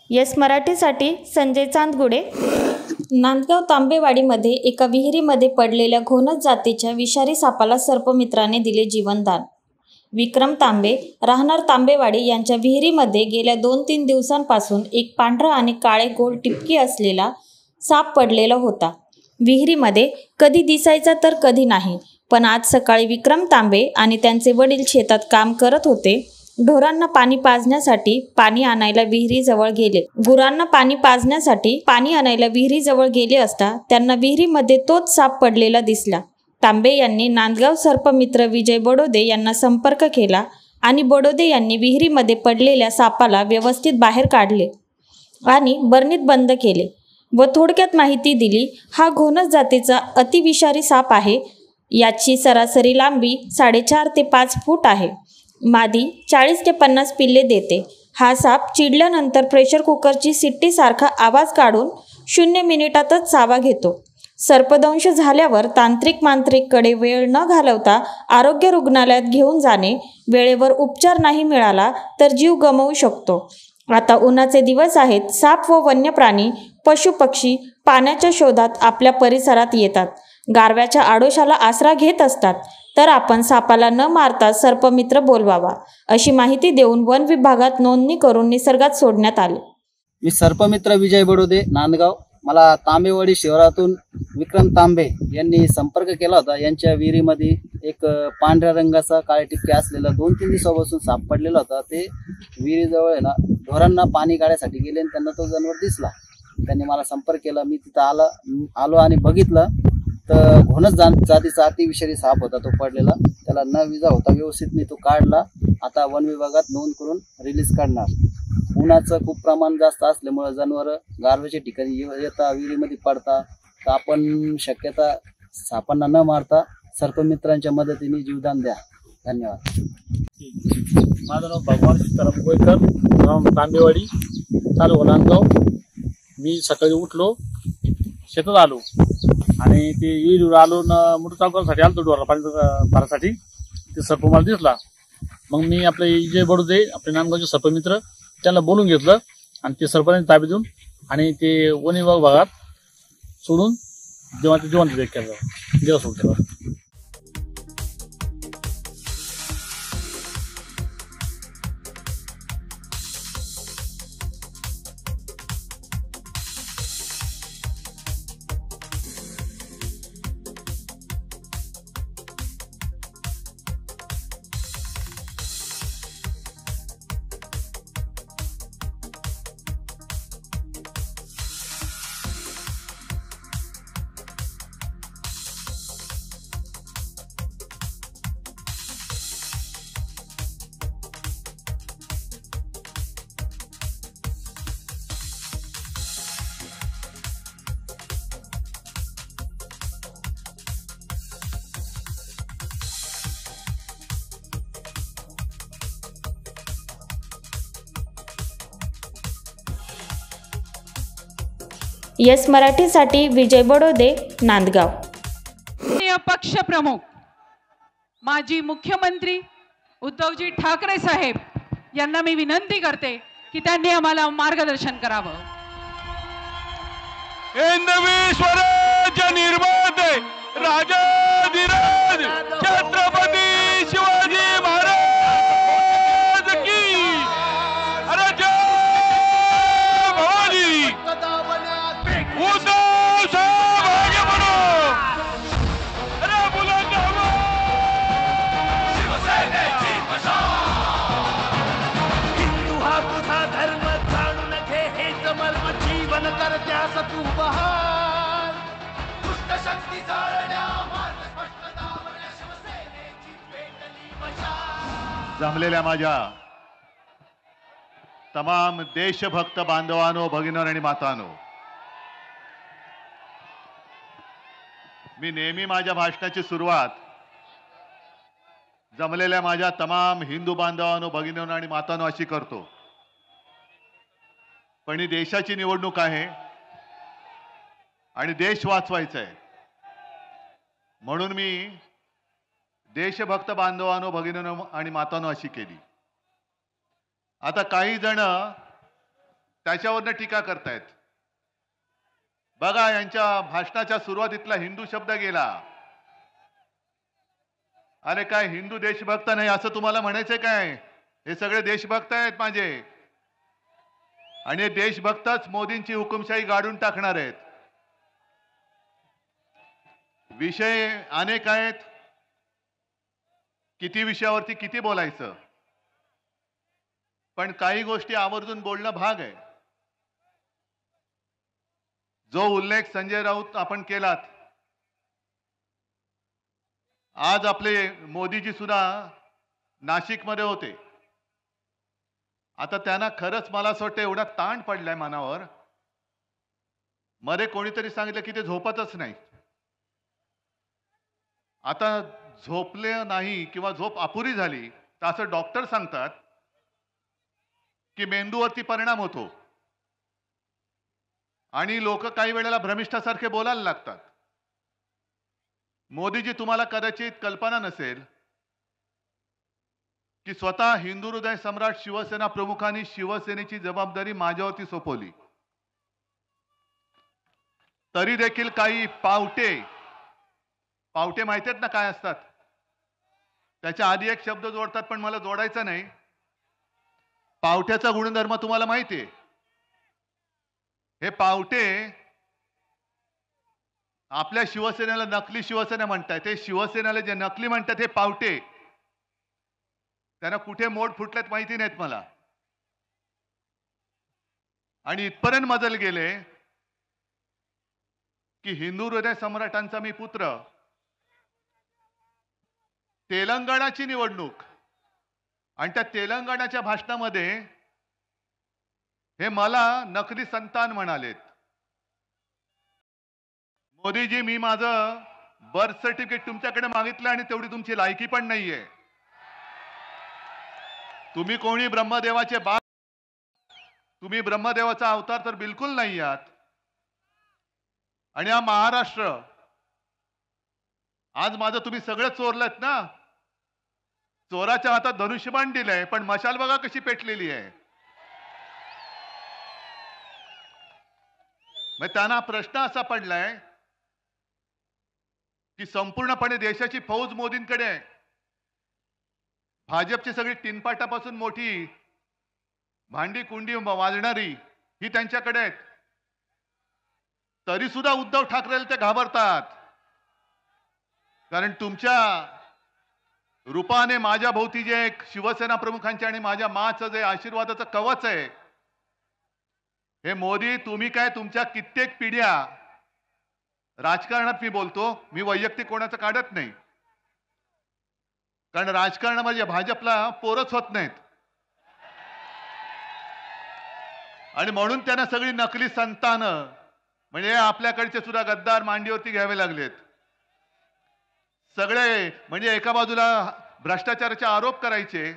यस मराठीसाठी संजय चांदगुडे. नांदगाव तांबेवाडीमध्ये एका विहिरीमध्ये पडलेल्या घोणस जातीच्या विषारी सापाला सर्पमित्राने दिले जीवनदान. विक्रम तांबे राहणार तांबेवाडी यांच्या विहिरीमध्ये गेल्या 2-3 दिवसांपासून एक पांढरा आणि काळे गोल टिपकी असलेला साप पडलेला होता. विहिरीमध्ये कधी दिसायचा तर कधी नाही, पण आज सकाळी विक्रम तांबे आणि त्यांचे वडील शेतात काम करत होते. ढोरांना पाणी पाजण्यासाठी पाणी आणायला विहिरीजवळ गेले. गुरांना पाणी पाजण्यासाठी पाणी आणायला विहिरीजवळ गेले असता त्यांना विहिरीमध्ये तोच साप पडलेला दिसला. तांबे यांनी नांदगाव सर्पमित्र विजय बडोदे यांना संपर्क केला आणि बडोदे यांनी विहिरीमध्ये पडलेल्या सापाला व्यवस्थित बाहेर काढले आणि बरणीत बंद केले व थोडक्यात माहिती दिली. हा घोणस जातीचा अतिविषारी साप आहे. याची सरासरी लांबी 4.5 ते 5 फूट आहे. मादी 40 ते 50 पिल्ले देते. हा साप चिडल्यानंतर प्रेशर कुकरची शिट्टीसारखा आवाज काढून 0 मिनिटातच चावा घेतो. सर्पदंश झाल्यावर तांत्रिक-मांत्रिककडे वेळ न घालवता आरोग्य रुग्णालयात घेऊन जाणे, वेळेवर उपचार नाही मिळाला तर जीव गमावू शकतो. आता उन्हाचे दिवस आहेत. साप व वन्य प्राणी, पशुपक्षी पाण्याच्या शोधात आपल्या परिसरात येतात. गारव्याच्या आडोशाला आसरा घेत असतात. तर आपण सापाला न मारता सर्पमित्र बोलवावा, अशी माहिती देऊन वन विभागात नोंदणी करून निसर्गात सोडण्यात आले. मी सर्पमित्र विजय बडोदे, नांदगाव. मला तांबेवाडी शिवारातून विक्रम तांबे यांनी संपर्क केला होता. यांच्या विहिरीमध्ये एक पांढऱ्या रंगाचा काळे टिपके असलेला 2-3 दिवसापासून साप पडलेला होता. ते विहिरीजवळ आहे ना, ढोरांना पाणी काढण्यासाठी गेले आणि त्यांना तो जनावर दिसला. त्यांनी मला संपर्क केला. मी तिथं आलो आणि बघितलं तर घोणस जातीचा अतिविषारी साप होता तो पडलेला. त्याला न विजा होता व्यवस्थित मी तो काढला. आता वन विभागात नोंद करून रिलीज करणार. उन्हाचं खूप प्रमाण जास्त असल्यामुळे जनावरं गारव्याच्या ठिकाणी येता विहिरीमध्ये पडता. तर आपण शक्यता सापांना न मारता सर्पमित्रांच्या मदतीने जीवदान द्या. धन्यवाद. माझं नाव भगवान सीताराम गोयकर, गाव तांबेवाडी, तालुका नांदगाव. मी सकाळी उठलो, शेतात आलो आणि ते विहिरीवर आलो ना, मोटर चालू करण्यासाठी आलो डोरा पाणी भरासाठी. ते सर्प मला दिसला. मग मी आपले विजय बडोदे, आपले नांदगावचे सर्पमित्र, त्यांना बोलून घेतलं आणि ते सर्पांनी ताब्यात देऊन आणि ते वन विभागात सोडून जेवण केलं सोडलं. यस मराठीसाठी विजय बडोदे, नांदगाव. पक्ष प्रमुख माजी मुख्यमंत्री उद्धवजी ठाकरे साहेब यांना मी विनंती करते की त्यांनी आम्हाला मार्गदर्शन करावं. हिंदवी स्वराज्य निर्माते राजाधिराज छत्रपती शिवाजी महाराज की. अरे जय भवानी. उद्धव साहेब आगे बढ़ो. अरे बुलंद आवाज. शिवसेनेची हिंदू हा तुझा धर्म जाणून घे हेच मर्म जीवन करत्यास तू बहार. दुष्ट शक्ती जाळण्या मार्ग स्पष्ट दावण्या शिवसेनेची पेटली मशाल. जमलेल्या माझ्या तमाम देशभक्त बांधवांनो, भगिनींनो आणि मातांनो, मी नेहमी माझ्या भाषणाची सुरुवात जमलेल्या माझ्या तमाम हिंदू बांधवांनो, भगिनींनो आणि मातांनो अशी करतो. पण ही देशाची निवडणूक आहे आणि देश वाचवायचा आहे, म्हणून मी देशभक्त बांधवांनो, भगिनींनो आणि मातांनो अशी केली. आता काही जण त्याच्यावरनं टीका करतायत. बघा, यांच्या भाषणाच्या सुरुवातीतला हिंदू शब्द गेला. अरे काय हिंदू देशभक्त नाही असं तुम्हाला म्हणायचंय काय? हे सगळे देशभक्त आहेत माझे, आणि हे देशभक्तच मोदींची हुकुमशाही गाडून टाकणार आहेत. विषय अनेक आहेत, किती विषयावरती किती बोलायचं, पण काही गोष्टी आवर्जून बोलणं भाग आहे. जो उल्लेख संजय राऊत आपण केलात, आज आपले मोदीजी सुद्धा नाशिकमध्ये होते. आता त्यांना खरंच मला असं वाटतं एवढा ताण पडलाय मनावर. मध्ये कोणीतरी सांगितलं की ते झोपतच नाही. आता झोपले नाही किंवा झोप अपुरी झाली तर असं डॉक्टर सांगतात की मेंदूवरती परिणाम होतो आणि लोक काही वेळेला भ्रमिष्ठासारखे बोलायला लागतात. मोदीजी, तुम्हाला कदाचित कल्पना नसेल की स्वतः हिंदू हृदय सम्राट शिवसेना प्रमुखांनी शिवसेनेची जबाबदारी माझ्यावरती सोपवली. तरी देखील काही पावटे माहिती आहेत ना काय असतात? त्याच्या आधी एक शब्द जोडतात, पण मला जोडायचा नाही. पावट्याचा गुणधर्म तुम्हाला माहिती आहे. हे पावटे आपल्या शिवसेनेला नकली शिवसेना म्हणतात. ते शिवसेनेला जे नकली म्हणतात हे पावटे, त्यांना कुठे मोड फुटलेत माहिती नाहीत मला. आणि इथपर्यंत मजल गेले की हिंदू हृदय सम्राटांचा मी पुत्र, तेलंगणाची निवडणूक आणि त्या तेलंगणाच्या भाषणामध्ये हे मला नकली संतान म्हणालेत. मोदीजी, मी माझं बर्थ सर्टिफिकेट तुमच्याकडे मागितलं आणि तेवढी तुमची लायकी पण नाहीये. तुम्ही कोणी ब्रह्मदेवाचे बाळ, तुम्ही ब्रह्मदेवाचा अवतार तर बिलकुल नाही आहात. आणि हा महाराष्ट्र आज माझं तुम्ही सगळं चोरलत ना. चोराच्या हातात धनुष्यबाण दिलंय, पण मशाल बघा कशी पेटलेली आहे. मग त्यांना प्रश्न असा पडलाय की संपूर्णपणे देशाची फौज मोदींकडे आहे. भाजपची सगळी टिनपाटापासून मोठी भांडी कुंडी वाजणारी ही त्यांच्याकडे आहेत. तरी सुद्धा उद्धव ठाकरेला ते घाबरतात, कारण तुमच्या रूपाने माझ्या भोवती जे एक शिवसेना प्रमुखांचे आणि माझ्या माचं जे आशीर्वादाचं कवच आहे, हे मोदी, तुम्ही काय तुमच्या कित्येक पिढ्या राजकारणात, मी बोलतो, मी वैयक्तिक कोणाचं काढत नाही, कारण राजकारणामध्ये भाजपला पोरच होत नाहीत. आणि म्हणून त्यांना सगळी नकली संतानं म्हणजे आपल्याकडचे सुद्धा गद्दार मांडीवरती घ्यावे लागलेत. सगळे म्हणजे एका बाजूला भ्रष्टाचाराचे आरोप करायचे.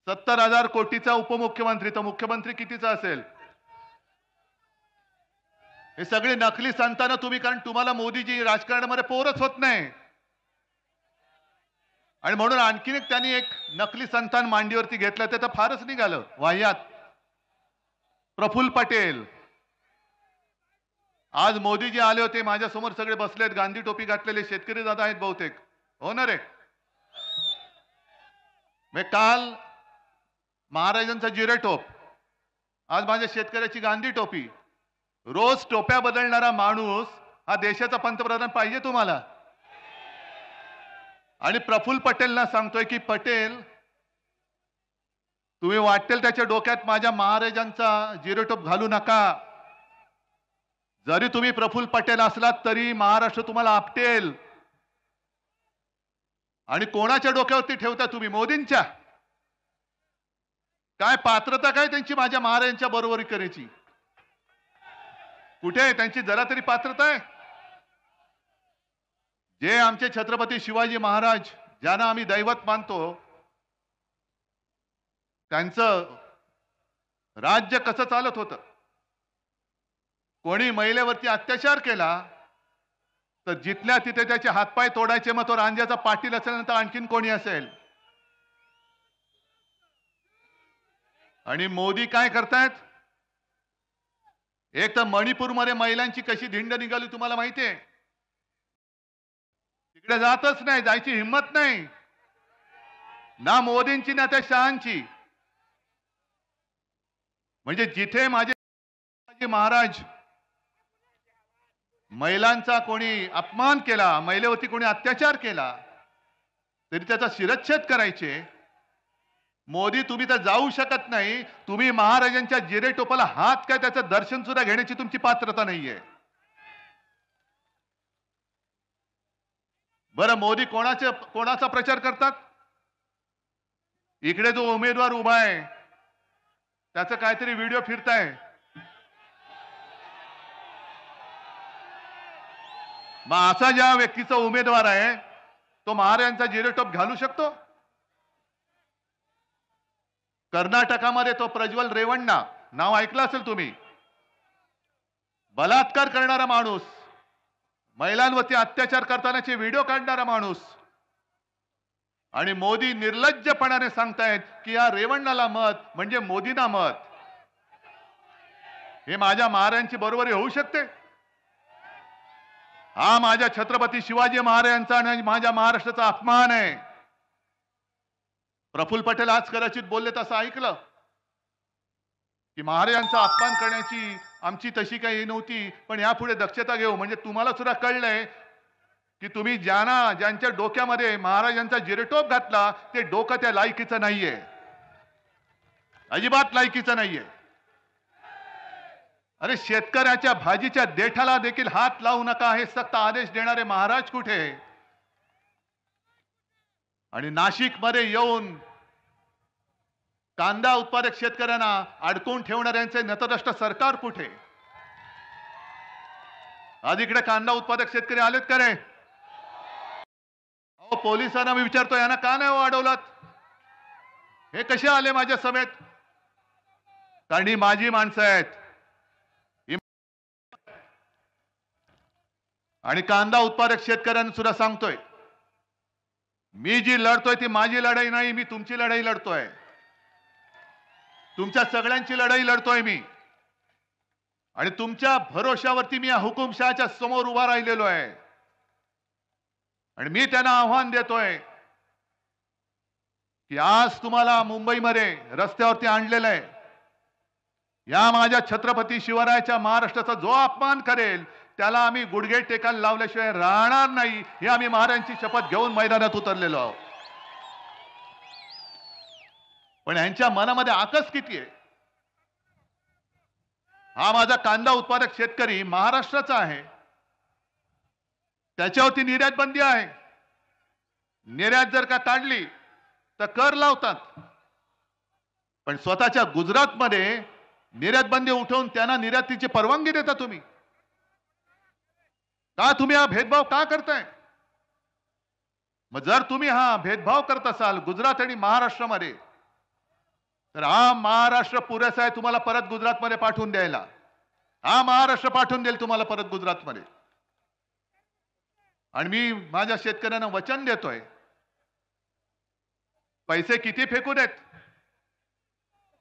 70,000 कोटीचा उपमुख्यमंत्री, तर मुख्यमंत्री कितीचा असेल? हे सगळे नकली संतानं तुम्ही, कारण तुम्हाला मोदीजी राजकारणामध्ये पोरच होत नाही. आणि म्हणून आणखीन एक त्यांनी एक नकली संतान मांडीवरती घेतलं, ते तर फारच निघालं वाह्यात. प्रफुल्ल पटेल. आज मोदीजी आले होते, माझ्या समोर सगळे बसलेत, गांधी टोपी घातलेले शेतकरी दादा आहेत बहुतेक, हो ना रे. मी काल महाराजांचा जिरेटोप, आज माझ्या शेतकऱ्याची गांधी टोपी. रोज टोप्या बदलणारा माणूस हा देशाचा पंतप्रधान पाहिजे तुम्हाला? आणि प्रफुल्ल पटेलना सांगतोय की पटेल, तुम्ही वाटेल त्याच्या डोक्यात माझ्या महाराजांचा जिरेटोप घालू नका. जरी तुम्ही प्रफुल्ल पटेल असलात तरी महाराष्ट्र तुम्हाला आपटेल. आणि कोणाच्या डोक्यावरती ठेवता तुम्ही? मोदींच्या. काय पात्रता काय त्यांची माझ्या महाराजांच्या बरोबरी करायची? कुठे त्यांची जरा तरी पात्रता आहे? जे आमचे छत्रपती शिवाजी महाराज, ज्यांना आम्ही दैवत मानतो, त्यांचं राज्य कसं चालत होतं? कोणी महिलेवरती अत्याचार केला तर जिथल्या तिथे त्याचे हातपाय तोडायचे. मग तो रांजाचा पाटील असेल तर आणखीन कोणी असेल. आणि मोदी काय करतायत? एक तर मणिपूरमध्ये महिलांची कशी धिंड निघाली तुम्हाला माहितीये? तिकडे जातच नाही, जायची हिंमत नाही ना मोदींची ना त्या शहांची. म्हणजे जिथे माझे महाराज महिलांचा कोणी अपमान केला, महिलेवरती कोणी अत्याचार केला तरी त्याचा शिरच्छेद करायचे. मोदी तुम्ही तर जाऊ शकत नाही. तुम्ही महाराजांच्या जिरेटोपाला हात काय त्याचं दर्शन सुद्धा घेण्याची तुमची पात्रता नाहीये. बरं, मोदी कोणाचा प्रचार करतात? इकडे जो उमेदवार उभा आहे त्याचं काहीतरी व्हिडिओ फिरताय. मग असा ज्या व्यक्तीचा उमेदवार आहे तो महाराजांचा जिरेटोप घालू शकतो? कर्नाटकामध्ये तो प्रज्वल रेवण्णा, नाव ऐकलं असेल तुम्ही, बलात्कार करणारा माणूस, महिलांवरती अत्याचार करतानाचे व्हिडिओ काढणारा माणूस. आणि मोदी निर्लज्जपणाने सांगतायत की या रेवण्णाला मत म्हणजे मोदींना मत. हे माझ्या महाराजांची बरोबरी होऊ शकते? हा माझ्या छत्रपती शिवाजी महाराजांचा आणि माझ्या महाराष्ट्राचा अपमान आहे. प्रफुल्ल पटेल आज कदाचित बोलले तसं ऐकलं की महाराजांचा अपमान करण्याची आमची तशी काही नव्हती, पण यापुढे दक्षता घेऊ. म्हणजे तुम्हाला सुद्धा कळलंय की तुम्ही ज्यांच्या डोक्यामध्ये महाराजांचा जिरेटोप घातला ते डोकं त्या लायकीचं नाहीये, अजिबात लायकीचं नाहीये. अरे, शेतकऱ्याच्या भाजीच्या देठाला देखील हात लावू नका हे सक्त आदेश देणारे महाराज कुठे? आणि नाशिकमध्ये येऊन कांदा उत्पादक शेतकऱ्यांना अडकवून ठेवणाऱ्यांचे नतद्रष्ट सरकार कुठे? आज इकडे कांदा उत्पादक शेतकरी आलेत का रे? अहो, पोलिसांना मी विचारतो, यांना का नाही अडवलात? हे कसे आले माझ्या समेत? कारण ही माझी माणसं आहेत. आणि कांदा उत्पादक शेतकऱ्यांना सुद्धा सांगतोय, मी जी लढतोय ती माझी लढाई नाही, मी तुमची लढाई लढतोय, तुमच्या सगळ्यांची लढाई लढतोय मी. आणि तुमच्या भरोशावरती मी या हुकुमशहाच्या समोर उभा राहिलेलो आहे. आणि मी त्यांना आव्हान देतोय की आज तुम्हाला मुंबईमध्ये रस्त्यावरती आणलेलं आहे. या माझ्या छत्रपती शिवरायाच्या महाराष्ट्राचा जो अपमान करेल त्याला आम्ही गुडघे टेकायला लावल्याशिवाय राहणार नाही, हे आम्ही महाराजांची शपथ घेऊन मैदानात उतरलेलो आहोत. पण यांच्या मनामध्ये आकस किती आहे? हा माझा कांदा उत्पादक शेतकरी महाराष्ट्राचा आहे, त्याच्यावरती निर्यात बंदी आहे. निर्यात जर का काढली तर कर लावतात, पण स्वतःच्या गुजरातमध्ये निर्यात बंदी उठवून त्यांना निर्यातीची परवानगी देता तुम्ही. का तुम्ही हा भेदभाव का करताय? मग जर तुम्ही हा भेदभाव करत असाल गुजरात आणि महाराष्ट्रामध्ये, तर हा महाराष्ट्र पुरेसा आहे तुम्हाला परत गुजरातमध्ये पाठवून द्यायला. हा महाराष्ट्र पाठवून देईल तुम्हाला परत गुजरातमध्ये. आणि मी माझ्या शेतकऱ्यांना वचन देतोय पैसे किती फेकू देत?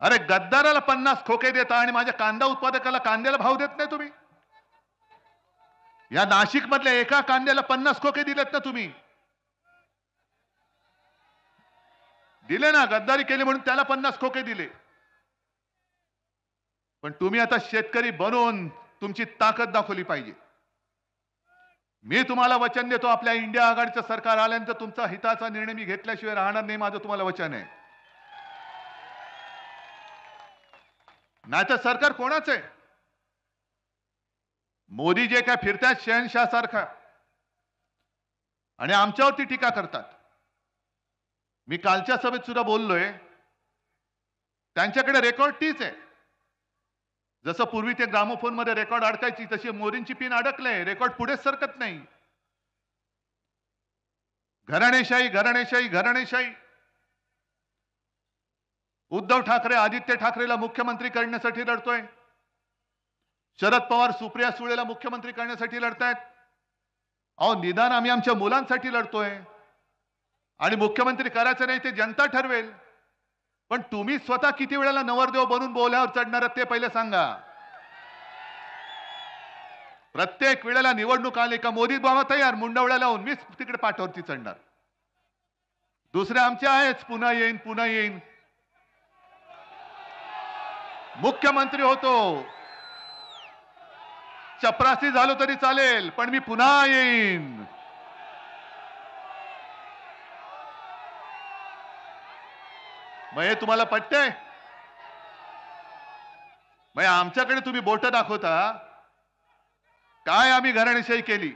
अरे गद्दाराला 50 खोके देता आणि माझ्या कांदा उत्पादकाला कांद्याला भाव देत नाही तुम्ही. या नाशिक मधल्या एका कांद्याला 50 खोके दिलेत ना तुम्ही. दिले ना, गद्दारी केली म्हणून त्याला 50 खोके दिले. पण तुम्ही आता शेतकरी बनून तुमची ताकद दाखवली पाहिजे. मी तुम्हाला वचन देतो, आपल्या इंडिया आघाडीचं सरकार आल्यानंतर तुमचा हिताचा निर्णय मी घेतल्याशिवाय राहणार नाही, माझं तुम्हाला वचन आहे. नाहीतर सरकार कोणाच आहे? मोदी जे काय फिरतात शहनशाह सारखा आणि आमच्यावरती टीका करतात. मी कालच्या सभेत सुद्धा बोललोय, त्यांच्याकडे रेकॉर्ड तीच आहे. जसं पूर्वी ते ग्रामोफोन मध्ये रेकॉर्ड अडकायची, तशी मोदींची पिन अडकले, रेकॉर्ड पुढेच सरकत नाही. घराणेशाही घराणेशाही घराणेशाही. उद्धव ठाकरे आदित्य ठाकरेला मुख्यमंत्री करण्यासाठी लढतोय. शरद पवार सुप्रिया सुळेला मुख्यमंत्री करण्यासाठी लढतायत. अहो निदान आम्ही आमच्या मुलांसाठी लढतोय. आणि मुख्यमंत्री करायचं नाही ते जनता ठरवेल. पण तुम्ही स्वतः किती वेळेला नवरदेव बनून बोल्यावर चढणार ते पहिले सांगा. प्रत्येक वेळेला निवडणूक आली का मोदी बाबा तयार, मुंडवळ्या लावून मीच तिकडे पाठावरती चढणार. दुसरे आमचे आहेच, पुन्हा येईन पुन्हा येईन. मुख्यमंत्री होतो, चपरासी झालो तरी चालेल, पण मी पुन्हा येईन. मग हे तुम्हाला पटतंय? मग आमच्याकडे तुम्ही बोट दाखवता काय आम्ही घराणेशाही केली.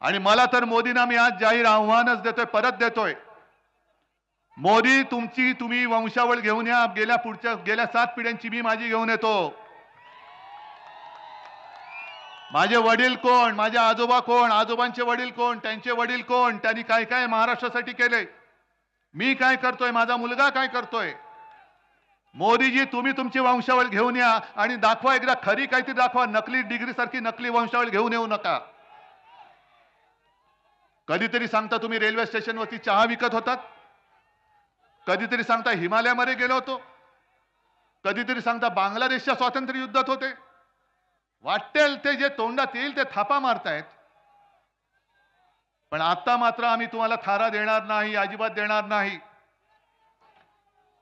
आणि मला तर मोदींना मी आज जाहीर आव्हानच देतोय, परत देतोय. मोदी तुम्ही वंशावळ घेऊन या. गेल्या 7 पिढ्यांची मी माझी घेऊन येतो. माझे वडील कोण, माझे आजोबा कोण, आजोबांचे वडील कोण, त्यांचे वडील कोण, त्यांनी काय काय महाराष्ट्रासाठी केले, मी काय करतोय, माझा मुलगा काय करतोय. मोदीजी तुम्ही तुमची वंशावळ घेऊन या आणि दाखवा, एकदा खरी काहीतरी दाखवा. नकली डिग्री सारखी नकली वंशावळ घेऊन येऊ नका. कधीतरी सांगता तुम्ही रेल्वे स्टेशनवरती चहा विकत होतात, कधीतरी सांगता हिमालयामध्ये गेलो होतो, कधीतरी सांगता बांगलादेशच्या स्वातंत्र्य युद्धात होते. वाटेल ते जे तोंडात येईल ते थापा मारतायत. पण आता मात्र आम्ही तुम्हाला थारा देणार नाही, अजिबात देणार नाही.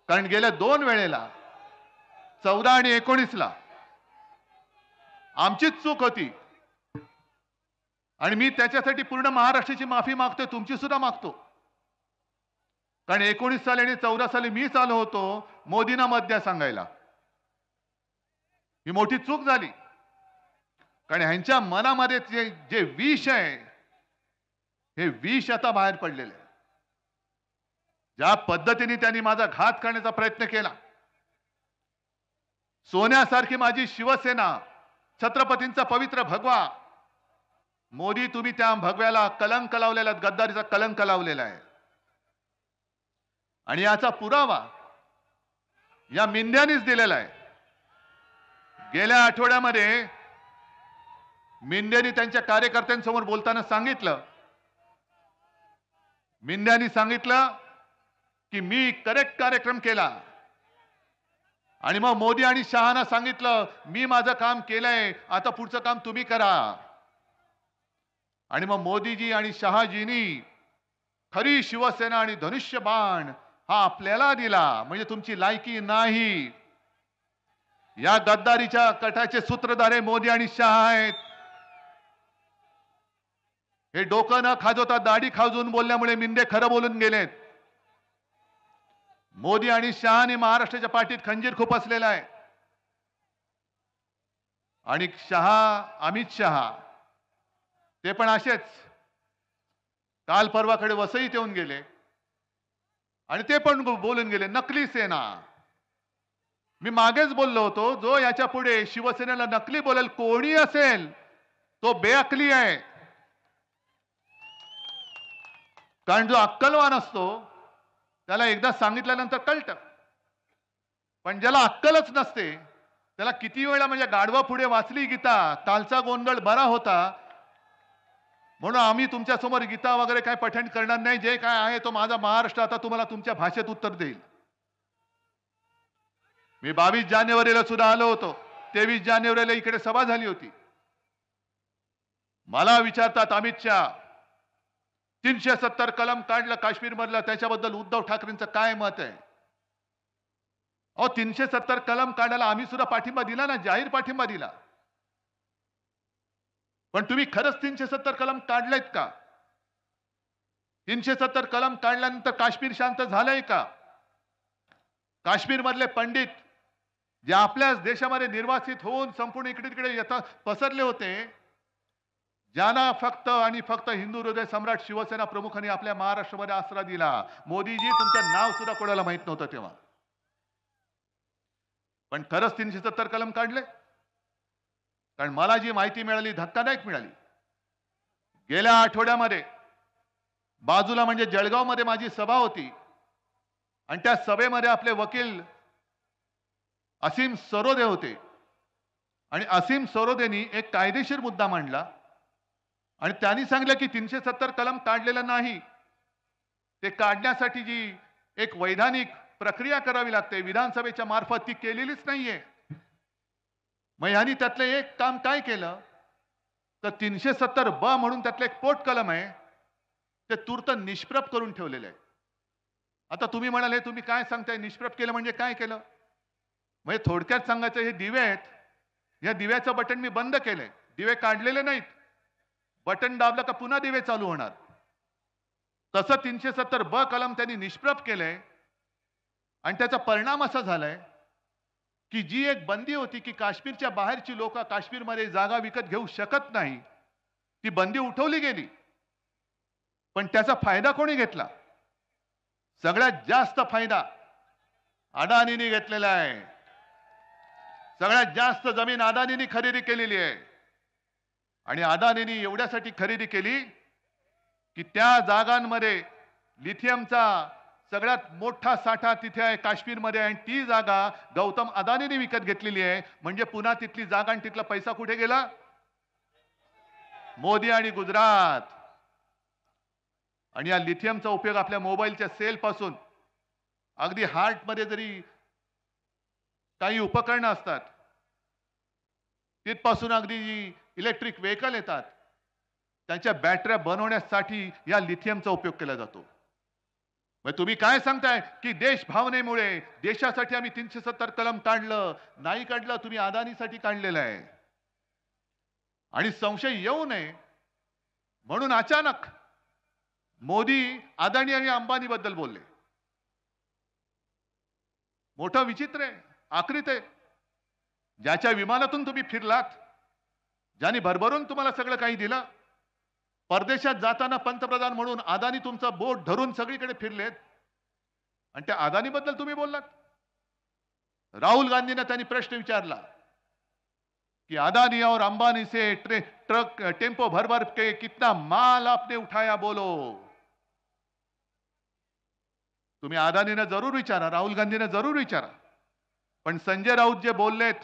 कारण गेल्या 2 वेळेला 14 आणि 19ला आमचीच चूक होती आणि मी त्याच्यासाठी पूर्ण महाराष्ट्राची माफी मागतोय, तुमची सुद्धा मागतो. कारण 19 साली आणि 14 साली मीच आलो होतो मोदींना मत द्या सांगायला. ही मोठी चूक झाली. कारण ह्यांच्या मनामध्ये जे विष आहे, हे विष आता बाहेर पडलेलं आहे. ज्या पद्धतीने त्यांनी माझा घात करण्याचा प्रयत्न केला, सोन्यासारखी माझी शिवसेना, छत्रपतींचा पवित्र भगवा, मोदी तुम्ही त्या भगव्याला कलंक लावलेला, गद्दारीचा कलंक लावलेला आहे. आणि याचा पुरावा या मिंद्यांनीच दिलेला आहे. गेल्या आठवड्यामध्ये मिंद्यांनी त्यांच्या कार्यकर्त्यांसमोर बोलताना सांगितलं, मिंद्यांनी सांगितलं की मी करेक्ट कार्यक्रम केला. आणि मग मोदी आणि शहाना सांगितलं मी माझं काम केलंय, आता पुढचं काम तुम्ही करा. आणि मग मोदीजी आणि शहाजींनी खरी शिवसेना आणि धनुष्यबाण हा आपल्याला दिला. म्हणजे तुमची लायकी नाही. या गद्दारीच्या कटाचे सूत्रधारे मोदी आणि शहा आहेत. हे डोकं न खाजवता दाढी खाजवून बोलल्यामुळे मिंदे खरं बोलून गेलेत. मोदी आणि शहाने महाराष्ट्राच्या पाठीत खंजीर खुपसलेला आहे. आणि शहा, अमित शहा ते पण असेच काल परवाकडे वसईत येऊन गेले आणि ते पण बोलून गेले नकली सेना. मी मागेच बोललो होतो, जो याच्या पुढे शिवसेनेला नकली बोलेल कोणी असेल तो बेअकली आहे. कारण जो अक्कलवान असतो त्याला एकदा सांगितल्यानंतर कळतं. पण ज्याला अक्कलच नसते त्याला किती वेळा, म्हणजे गाढवा पुढे वाचली गीता, कालचा गोंधळ बरा होता, म्हणून आम्ही तुमच्यासमोर गीता वगैरे काय पठण करणार नाही. जे काय आहे तो माझा महाराष्ट्र आता तुम्हाला तुमच्या भाषेत उत्तर देईल. मी 22 जानेवारीला सुद्धा आलो होतो. 23 जानेवारीला इकडे सभा झाली होती. मला विचारतात अमित शहा 370 कलम काढलं काश्मीरमधलं, त्याच्याबद्दल उद्धव ठाकरेंचं काय मत आहे? अहो 370 कलम काढायला आम्ही सुद्धा पाठिंबा दिला ना, जाहीर पाठिंबा दिला. पण तुम्ही खरंच 370 कलम काढलेत का? 370 कलम काढल्यानंतर काश्मीर शांत झालंय का? काश्मीर मधले पंडित जे आपल्याच देशामध्ये निर्वासित होऊन संपूर्ण इकडे तिकडे येता पसरले होते, ज्यांना फक्त आणि फक्त हिंदू हृदय सम्राट शिवसेना प्रमुखांनी आपल्या महाराष्ट्रामध्ये आसरा दिला. मोदीजी तुमचं नाव सुद्धा कोणाला माहित नव्हतं तेव्हा. पण खरंच 370 कलम काढले? कारण मला जी माहिती मिळाली धक्कादायक मिळाली. गेल्या आठवड्यामध्ये बाजूला म्हणजे जळगावमध्ये माझी सभा होती आणि त्या सभेमध्ये आपले वकील असीम सरोदे होते आणि असीम सरोदेनी एक कायदेशीर मुद्दा मांडला आणि त्यांनी सांगितलं की 370 कलम काढलेलं नाही, ते काढण्यासाठी जी एक वैधानिक प्रक्रिया करावी लागते विधानसभेच्या मार्फत ती केलेलीच नाहीये. मग ह्यांनी त्यातलं एक काम काय केलं तर 370 म्हणून त्यातलं एक पोट कलम आहे ते तूर्त निष्प्रभ करून ठेवलेलं आहे. आता तुम्ही म्हणाले तुम्ही काय सांगताय निष्प्रभ केलं म्हणजे काय केलं? म्हणजे थोडक्यात सांगायचं हे दिवे आहेत, या दिव्याचं बटन मी बंद केलंय. दिवे काढलेले नाहीत, बटन दाबलं का पुन्हा दिवे चालू होणार. तसं 370 कलम त्यांनी निष्प्रभ केलंय आणि त्याचा परिणाम असा झालाय की जी एक बंदी होती की काश्मीरच्या बाहेरची लोक काश्मीरमध्ये जागा विकत घेऊ शकत नाही, ती बंदी उठवली गेली. पण त्याचा फायदा कोणी घेतला? सगळ्यात जास्त फायदा अदानीने घेतलेला आहे. सगळ्यात जास्त जमीन अदानीने खरेदी केलेली आहे आणि अदानीने एवढ्यासाठी खरेदी केली की त्या जागांमध्ये लिथियमचा सगळ्यात मोठा साठा तिथे आहे काश्मीरमध्ये आणि ती जागा गौतम अदानीने विकत घेतलेली आहे. म्हणजे पुन्हा तिथली जागा आणि तिथला पैसा कुठे गेला? मोदी आणि गुजरात. आणि या लिथियमचा उपयोग आपल्या मोबाईलच्या सेल पासून अगदी हार्टमध्ये जरी काही उपकरणं असतात तिथपासून अगदी इलेक्ट्रिक व्हेकल येतात त्यांच्या बॅटऱ्या बनवण्यासाठी या लिथियमचा उपयोग केला जातो. मग तुम्ही काय सांगताय की देश भावनेमुळे देशासाठी आम्ही 370 कलम काढलं? नाही काढलं, तुम्ही अदानीसाठी काढलेलं आहे. आणि संशय येऊ नये म्हणून अचानक मोदी अदानी आणि अंबानी बद्दल बोलले. मोठं विचित्र आहे, आकृत आहे. ज्याच्या विमानातून तुम्ही फिरलात, ज्यांनी भरभरून तुम्हाला सगळं काही दिलं, परदेशात जाताना पंतप्रधान म्हणून अदानी तुमचं बोट धरून सगळीकडे फिरलेत आणि त्या अदानी बद्दल तुम्ही बोललात. राहुल गांधींना त्यांनी प्रश्न विचारला कि अदानी और अंबानी से ट्रक टेम्पो भर भर के कितना माल आपने उठाया बोलो. तुम्ही अदानीने जरूर विचारा, राहुल गांधीने जरूर विचारा. पण संजय राऊत जे बोललेत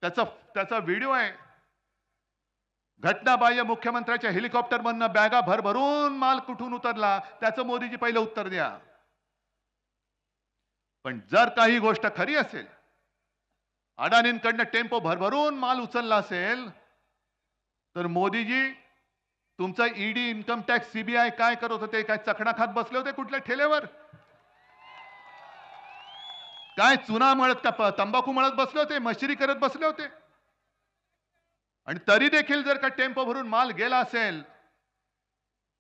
त्याचा व्हिडिओ आहे. घटनाबाह्य मुख्यमंत्र्याच्या हेलिकॉप्टरमधनं बॅगा भरभरून माल कुठून उतरला त्याचं मोदीजी पहिलं उत्तर द्या. पण जर काही गोष्ट खरी असेल, अडाणींकडनं टेम्पो भरभरून माल उचलला असेल, तर मोदीजी तुमचा ईडी, इन्कम टॅक्स, सीबीआय काय करत होते? काय चखणा खात बसले होते कुठल्या ठेल्यावर? काय चुना मळत का तंबाखू मळत बसले होते? मशिरी करत बसले होते? आणि तरी देखील जर का टेम्पो भरून माल गेला असेल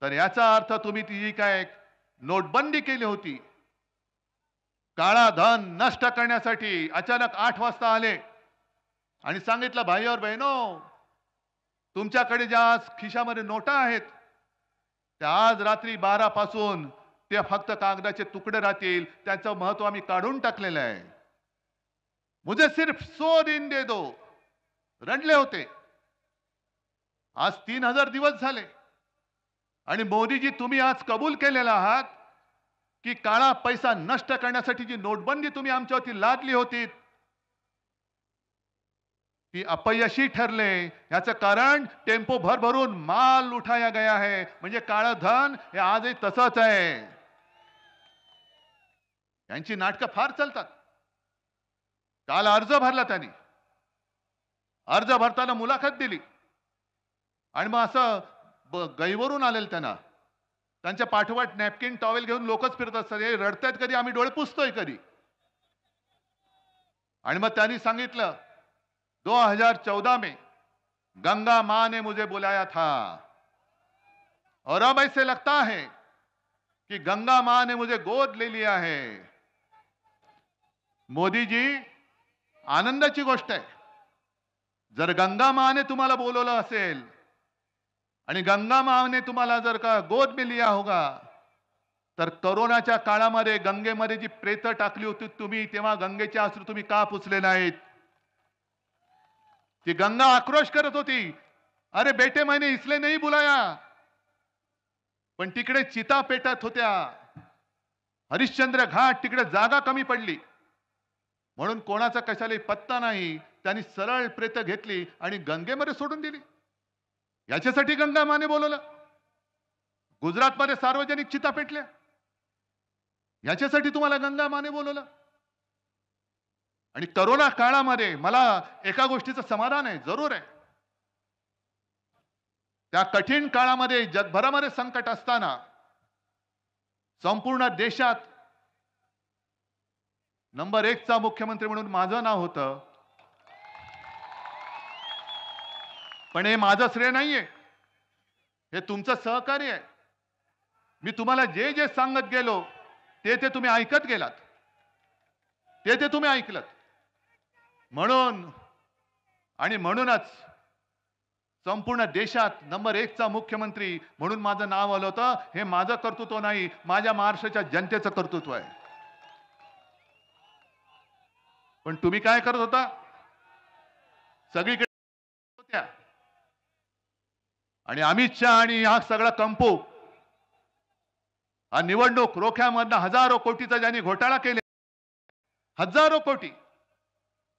तर याचा अर्थ तुम्ही ती काय नोटबंदी केली होती, काळा धन नष्ट करण्यासाठी अचानक 8 वाजता आले आणि सांगितलं भाई और बहनो, तुमच्याकडे ज्या आज खिशामध्ये नोटा आहेत त्या आज रात्री 12 पासून ते फक्त कागदाचे तुकडे राहतील, त्याचं महत्व आम्ही काढून टाकलेलं आहे. मुझे सिर्फ 100 दिन दे दो. रडले होते. आज 3000 दिवस झाले आणि मोदीजी तुम्ही आज कबूल केलेला आहात की काळा पैसा नष्ट करण्यासाठी जी नोटबंदी तुम्ही आमच्यावरती लादली होती ती अपयशी ठरले याचं कारण टेम्पो भरभरून माल उठाया गया है, म्हणजे काळं धन हे आजही तसंच आहे. यांची नाटकं फार चालतात. काल अर्ज भरला त्यांनी, अर्ज भरताना मुलाखत दिली आणि मग असं गैवरून आलेलं त्यांना. त्यांच्या पाठोपाठ नॅपकिन टॉवेल घेऊन लोकच फिरत असतात, हे रडतायत कधी, आम्ही डोळे पुसतोय कधी. आणि मग त्यांनी सांगितलं 2014 में गंगा मां ने मुझे बुलाया था और अब ऐसे लगता है कि गंगा मां ने मुझे गोद ले लिया है. मोदी जी, आनंदाची गोष्ट आहे. जर गंगा मां ने तुम्हाला बोलवलं असेल आणि गंगा मां ने तुम्हाला जर का गोद में लिया होगा, तर कोरोनाच्या काळामध्ये गंगेमध्ये जी प्रेत टाकली होती तुम्ही, तेव्हा गंगेचे अश्रू तुम्ही का पुसले नाहीत? ती गंगा आक्रोश करत होती, अरे बेटे मैंने इसलिए नहीं बुलाया. पण तिकडे चिता पेटत होत्या, हरिश्चंद्र घाट, तिकडे जागा कमी पडली म्हणून कोणाचा कशालाही पत्ता नाही. त्यांनी सरळ प्रेत घेतली आणि गंगेमध्ये सोडून दिली. याच्यासाठी गंगा माने बोलवलं. गुजरातमध्ये सार्वजनिक चिता पेटल्या, याच्यासाठी तुम्हाला गंगा माने बोलवलं. आणि करोना काळामध्ये मला एका गोष्टीचं समाधान आहे, जरूर आहे. त्या कठीण काळामध्ये जगभरामध्ये संकट असताना संपूर्ण देशात नंबर 1 चा मुख्यमंत्री म्हणून माझं नाव होतं. पण हे माझं श्रेय नाहीये, हे तुमचं सहकार्य आहे. मी तुम्हाला जे जे सांगत गेलो ते तुम्ही ऐकत गेलात, ते तुम्ही ऐकलत. म्हणून आणि म्हणूनच संपूर्ण देशात नंबर 1 चा मुख्यमंत्री म्हणून माझं नाव आलं होतं. हे माझं कर्तृत्व नाही, माझ्या महाराष्ट्राच्या जनतेचं कर्तृत्व आहे. पण तुम्ही काय करत होता? सगळीकडे होत्या आणि अमित शहा आणि हा सगळा कंपू, हा निवडणूक रोख्यामधनं हजारो कोटीचा ज्यांनी घोटाळा केले, हजारो कोटी,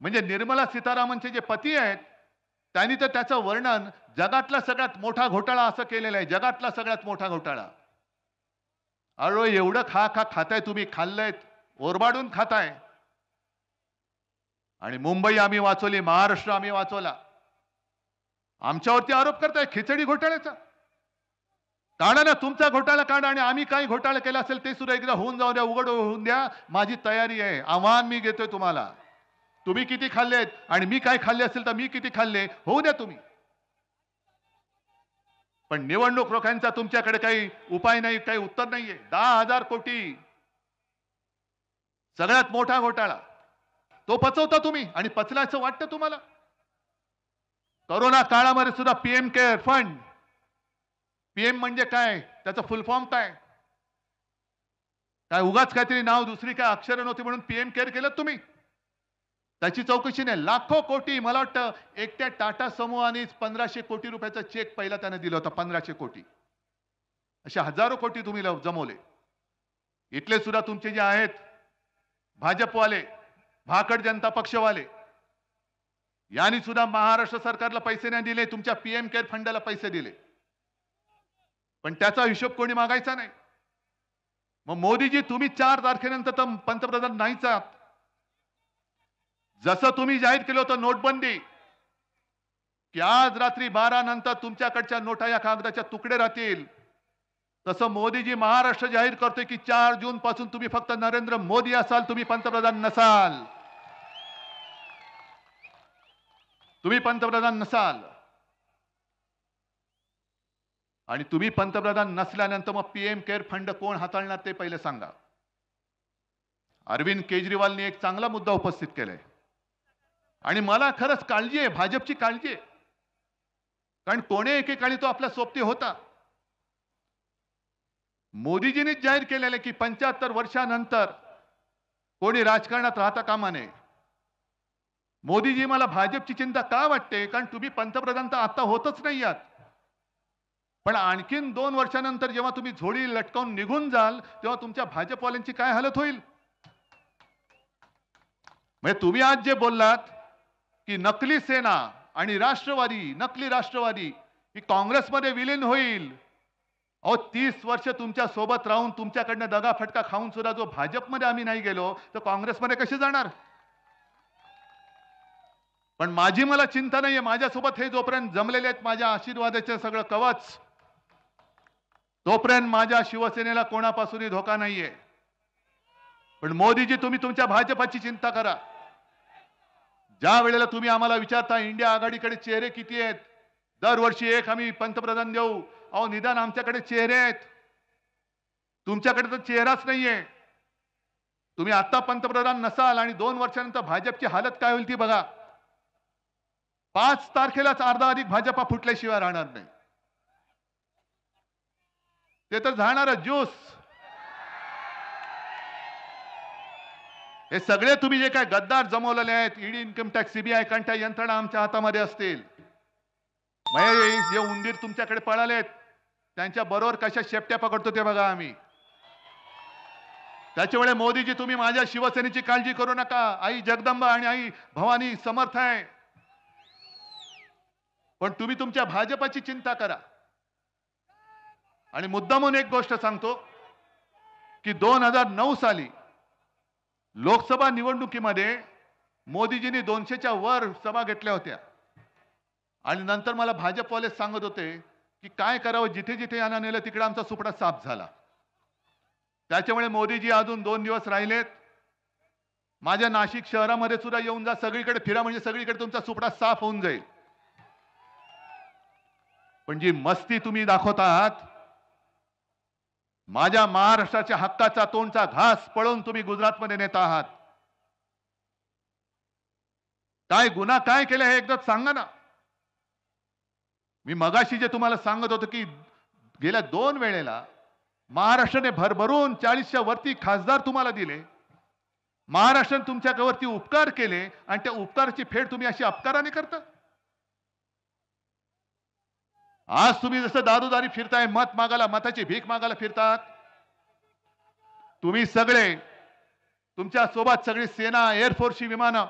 म्हणजे निर्मला सीतारामनचे जे पती आहेत त्यांनी तर त्याचं वर्णन जगातला सगळ्यात मोठा घोटाळा असं केलेलं आहे, जगातला सगळ्यात मोठा घोटाळा. अरे एवढं खाताय तुम्ही, खाल्लंय, ओरबाडून खाताय. आणि मुंबई आम्ही वाचवली, महाराष्ट्र आम्ही वाचवला. आमच्यावरती आरोप करताय खिचडी घोटाळ्याचा. काढा ना तुमचा घोटाळा काढा, आणि आम्ही काही घोटाळा केला असेल ते सुद्धा एकदा होऊन जाऊ द्या, उघड होऊन द्या. माझी तयारी आहे, आव्हान मी घेतोय तुम्हाला. तुम्ही किती खाल्लेत आणि मी काय खाल्ले असेल तर मी किती खाल्ले, होऊ द्या तुम्ही. पण निवडणूक रोख्यांचा तुमच्याकडे काही उपाय नाही, काही उत्तर नाहीये. 10,000 कोटी सगळ्यात मोठा घोटाळा, तो पचवता तुम्ही आणि पचल्याचं वाटतं तुम्हाला. कोरोना काळामध्ये सुद्धा पीएम केअर फंड, पीएम म्हणजे काय, त्याचं फुल फॉर्म काय, उगाच काहीतरी नाव, दुसरी काय अक्षरं नव्हती म्हणून पीएम केअर केलं तुम्ही. त्याची चौकशी नाही. लाखो कोटी, मला वाटतं एकट्या टाटा समूहाने 1500 कोटी रुपयाचा चेक पहिला त्याने दिला होता. 1500 कोटी, असे हजारो कोटी तुम्ही जमवले. इथले सुद्धा तुमचे जे आहेत भाजपवाले, भाकड जनता पक्षवाले, यांनी सुद्धा महाराष्ट्र सरकारला पैसे नाही दिले, तुमच्या पीएम केअर फंडाला पैसे दिले, पण त्याचा हिशोब कोणी मागायचा नाही. मग मोदीजी, तुम्ही 4 तारखेनंतर तर पंतप्रधान नाहीच आहात. जसं तुम्ही जाहीर केलं होतं नोटबंदी, की आज रात्री 12 नंतर तुमच्याकडच्या नोटा या कागदाच्या तुकडे राहतील, तसं मोदीजी महाराष्ट्र जाहीर करतोय की 4 जून पासून तुम्ही फक्त नरेंद्र मोदी असाल, तुम्ही पंतप्रधान नसाल. तुम्ही पंतप्रधान नसाल. आणि तुम्ही पंतप्रधान नसल्यानंतर मग पीएम केअर फंड कोण हाताळणार ते पहिले सांगा. अरविंद केजरीवालनी एक चांगला मुद्दा उपस्थित केलाय आणि मला खरंच काळजी आहे, भाजपची काळजी आहे. कारण कोणी एकेकाळी तो आपल्या सोबती होता. मोदीजींनीच जाहीर केलेलं की 75 वर्षानंतर कोणी राजकारणात राहता कामा नये. मोदीजी, मला भाजपची चिंता का वाटते, कारण तुम्ही पंतप्रधान तर आता होतच नाही आहात, पण आणखीन 2 वर्षानंतर जेव्हा तुम्ही झोळी लटकावून निघून जाल तेव्हा तुमच्या भाजपवाल्यांची काय हालत होईल. म्हणजे तुम्ही आज जे बोललात की नकली सेना आणि राष्ट्रवादी, नकली राष्ट्रवादी ही काँग्रेसमध्ये विलीन होईल. अहो 30 वर्ष तुमच्या सोबत राहून तुमच्याकडनं दगाफटका खाऊन सुद्धा जो भाजपमध्ये आम्ही नाही गेलो तर काँग्रेसमध्ये कसे जाणार? पण माझी मला चिंता नाहीये. माझ्यासोबत हे जोपर्यंत जमलेले आहेत माझ्या आशीर्वादाचे सगळं कवच, तोपर्यंत माझ्या शिवसेनेला कोणापासूनही धोका नाहीये. पण मोदीजी तुम्ही तुमच्या भाजपाची चिंता करा. ज्या वेळेला तुम्ही आम्हाला विचारता इंडिया आघाडीकडे चेहरे किती आहेत, दरवर्षी एक आम्ही पंतप्रधान देऊ. अहो निदान आमच्याकडे चेहरे आहेत, तुमच्याकडे तर चेहराच नाहीये. तुम्ही आता पंतप्रधान नसाल आणि 2 वर्षानंतर भाजपची हालत काय होईल ती बघा. 5 तारखेलाच अर्धा अधिक भाजपा फुटल्याशिवाय राहणार नाही. ते तर जाणार ज्यूस. हे सगळे तुम्ही जे काय गद्दार जमवलेले आहेत, ईडी, इन्कम टॅक्स, सीबीआय, कंटा यंत्रणा आमच्या हातामध्ये असतील. जे उंदीर तुमच्याकडे पळालेत त्यांच्या बरोबर कशा शेपट्या पकडतो ते बघा आम्ही. त्याच्यामुळे मोदीजी तुम्ही माझ्या शिवसेनेची काळजी करू नका. आई जगदंबा आणि आई भवानी समर्थ आहे. पण तुम्ही तुमच्या भाजपाची चिंता करा. आणि मुद्दामून एक गोष्ट सांगतो की 2009 साली लोकसभा निवडणुकीमध्ये मोदीजींनी 200च्या वर सभा घेतल्या होत्या. आणि नंतर मला भाजपवाले सांगत होते की काय करावं, जिथे जिथे यांना नेलं तिकडे आमचा सुपडा साफ झाला. त्याच्यामुळे मोदीजी अजून 2 दिवस राहिलेत. माझ्या नाशिक शहरामध्ये सुद्धा येऊन जा, सगळीकडे फिरा, म्हणजे सगळीकडे तुमचा सुपडा साफ होऊन जाईल. पण जी मस्ती तुम्ही दाखवत आहात, माझ्या महाराष्ट्राच्या हक्काचा तोंडचा घास पळून तुम्ही गुजरातमध्ये नेत आहात. काय गुन्हा काय केला हे एकदा सांगा ना. मी मगाशी जे तुम्हाला सांगत होतो की गेल्या 2 वेळेला महाराष्ट्राने भरभरून 40च्या वरती खासदार तुम्हाला दिले. महाराष्ट्राने तुमच्यावरती उपकार केले आणि त्या उपकाराची फेड तुम्ही अशी अपकाराने करता. आज तुम्ही जसं दारोदारी फिरताय, मत मागायला, मताची भीक मागायला फिरतात. तुम्ही सगळे तुमच्या सोबत सगळी सेना, एअरफोर्सची विमानं,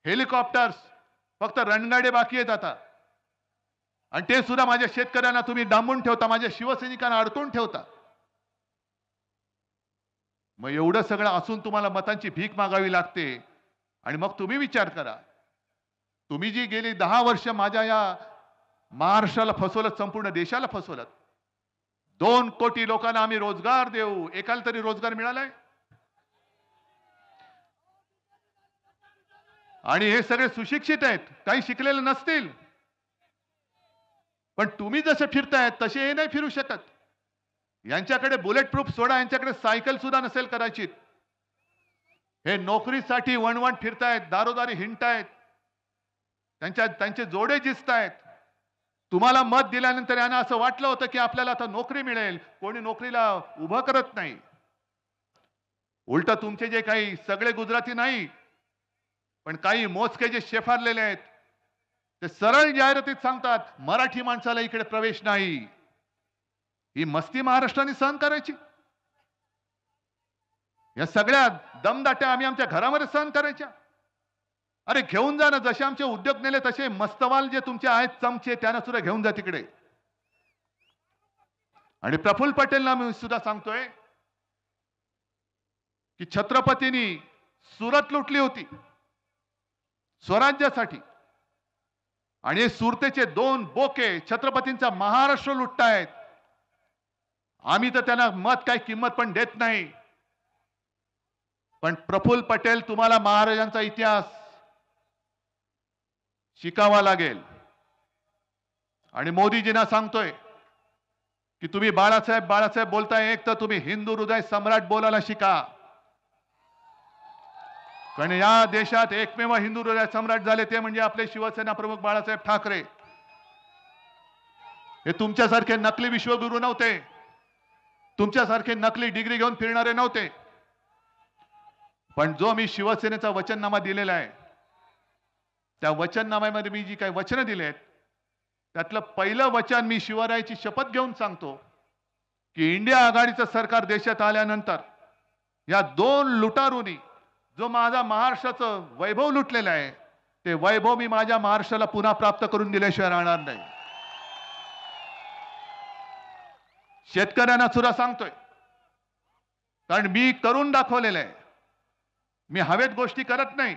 हेलिकॉप्टर्स, फक्त रणगाडे बाकी आहेत आता. आणि ते सुद्धा माझ्या शेतकऱ्यांना तुम्ही डांबून ठेवता, माझ्या शिवसैनिकांना अडकून ठेवता. मग एवढं सगळं असून तुम्हाला मतांची भीक मागावी लागते. आणि मग तुम्ही विचार करा, तुम्ही जी गेली 10 वर्ष माझ्या या महाराष्ट्राला फसवलं, संपूर्ण देशाला फसवलं. 2 कोटी लोकांना आम्ही रोजगार देऊ, एकाला तरी रोजगार मिळालाय? आणि हे सगळे सुशिक्षित आहेत, काही शिकलेले नसतील. पण तुम्ही जसे फिरतायत तसे हे नाही फिरू शकत. यांच्याकडे बुलेट प्रूफ सोडा, यांच्याकडे सायकल सुद्धा नसेल कदाचित. हे नोकरीसाठी वणवण फिरतायत, दारोदारी हिंडतायत, त्यांचे जोडे जिसतायत. तुम्हाला मत दिल्यानंतर यांना असं वाटलं होतं की आपल्याला आता नोकरी मिळेल, कोणी नोकरीला उभं करत नाही. उलट तुमचे जे काही सगळे गुजराती नाही, पण काही मोजके जे शेफारलेले आहेत ते सरळ जाहिरातीत सांगतात मराठी माणसाला इकडे प्रवेश नाही. ही मस्ती महाराष्ट्राने सहन करायची? या सगळ्या दमदाट्या आम्ही आमच्या घरामध्ये सहन करायच्या? अरे घेऊन जा ना, जसे आमचे उद्योग नेले तसे मस्तवाल जे तुमचे आहेत चमचे त्यांना सुद्धा घेऊन जा तिकडे. आणि प्रफुल्ल पटेलला मी सुद्धा सांगतोय की छत्रपतींनी सुरत लुटली होती स्वराज्यासाठी, आणि सुरतेचे 2 बोके छत्रपतींचा महाराष्ट्र लुटतायत. आम्ही तर त्यांना मत काय किंमत पण देत नाही. पण प्रफुल्ल पटेल, तुम्हाला महाराजांचा इतिहास शिकावा लागेल. आणि मोदीजींना सांगतोय की तुम्ही बाळासाहेब बाळासाहेब बोलताय, एक तर तुम्ही हिंदू हृदय सम्राट बोलायला शिका. कारण या देशात एकमेव हिंदू हृदय सम्राट झाले ते म्हणजे आपले शिवसेना प्रमुख बाळासाहेब ठाकरे. हे तुमच्यासारखे नकली विश्वगुरू नव्हते, तुमच्यासारखे नकली डिग्री घेऊन फिरणारे नव्हते. पण जो मी शिवसेनेचा वचननामा दिलेला आहे, त्या वचननाम्यामध्ये मी जी काही वचनं दिली आहेत त्यातलं पहिलं वचन मी शिवरायाची शपथ घेऊन सांगतो की इंडिया आघाडीचं सरकार देशात आल्यानंतर या 2 लुटारूंनी जो माझा महाराष्ट्राचं वैभव लुटलेला आहे ते वैभव मी माझ्या महाराष्ट्राला पुन्हा प्राप्त करून दिल्याशिवाय राहणार नाही. शेतकऱ्यांना सुद्धा सांगतोय, कारण मी करून दाखवलेलं आहे. मी हवेत गोष्टी करत नाही.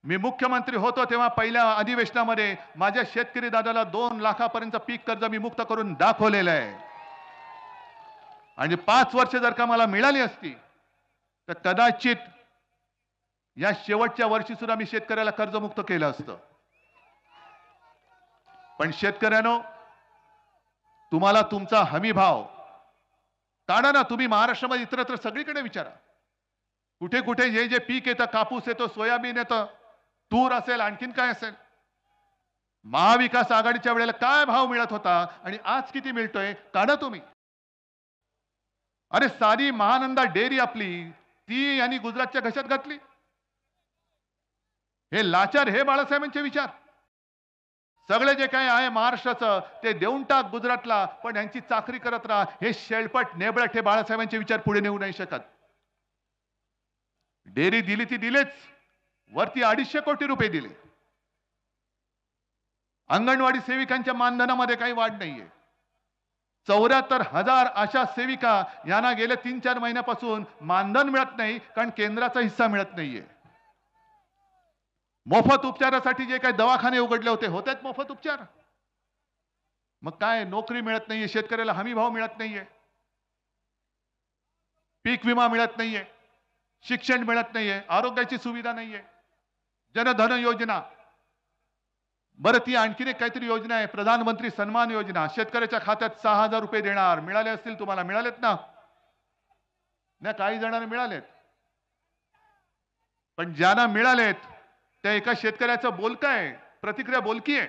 मी मुख्यमंत्री होतो तेव्हा पहिल्या अधिवेशनामध्ये माझ्या शेतकरी दादाला 2 लाखापर्यंत पीक कर्ज मी मुक्त करून दाखवलेलं आहे. आणि 5 वर्ष जर का मला मिळाली असती तर कदाचित या शेवटच्या वर्षी सुद्धा मी शेतकऱ्याला कर्जमुक्त केलं असतं. पण शेतकऱ्यांनो, तुम्हाला तुमचा हमी भाव काढा ना. तुम्ही महाराष्ट्रामध्ये इतरत्र सगळीकडे विचारा, कुठे कुठे जे जे पीक येतं, कापूस येतो, सोयाबीन येतं, तूर असेल, आणखीन काय असेल, महाविकास आघाडीच्या वेळेला काय भाव मिळत होता आणि आज किती मिळतोय काढा तुम्ही. अरे सारी महानंदा डेअरी आपली ती यांनी गुजरातच्या घशात घातली. हे लाचार, हे बाळासाहेबांचे विचार. सगळे जे काही आहे महाराष्ट्राचं ते देऊन टाक गुजरातला, पण यांची चाकरी करत राहा. हे शेळपट नेबळट हे बाळासाहेबांचे विचार पुढे नेऊ नाही शकत. डेअरी दिली ती दिलेच, वरती 250 कोटी रुपये दिले. अंगणवाडी सेविकांच्या मानधनामध्ये काही वाढ नाहीये. 74,000 आशा सेविका यांना गेल्या 3-4 महिन्यापासून मानधन मिळत नाही, कारण केंद्राचा हिस्सा मिळत नाहीये. मोफत उपचारासाठी जे काही दवाखाने उघडले होते, होतात मोफत उपचार. मग काय, नोकरी मिळत नाहीये, शेतकऱ्याला हमी भाव मिळत नाहीये, पीक विमा मिळत नाहीये, शिक्षण मिळत नाहीये, आरोग्याची सुविधा नाहीये, जनधन योजना. बरं, ती आणखीन एक काहीतरी योजना आहे, प्रधानमंत्री सन्मान योजना. शेतकऱ्याच्या खात्यात 6,000 रुपये देणार. मिळाले असतील तुम्हाला? मिळालेत ना? नाही, काही जणांना मिळालेत. पण ज्यांना मिळालेत त्या एका शेतकऱ्याचं बोलकं आहे, प्रतिक्रिया बोलकी आहे.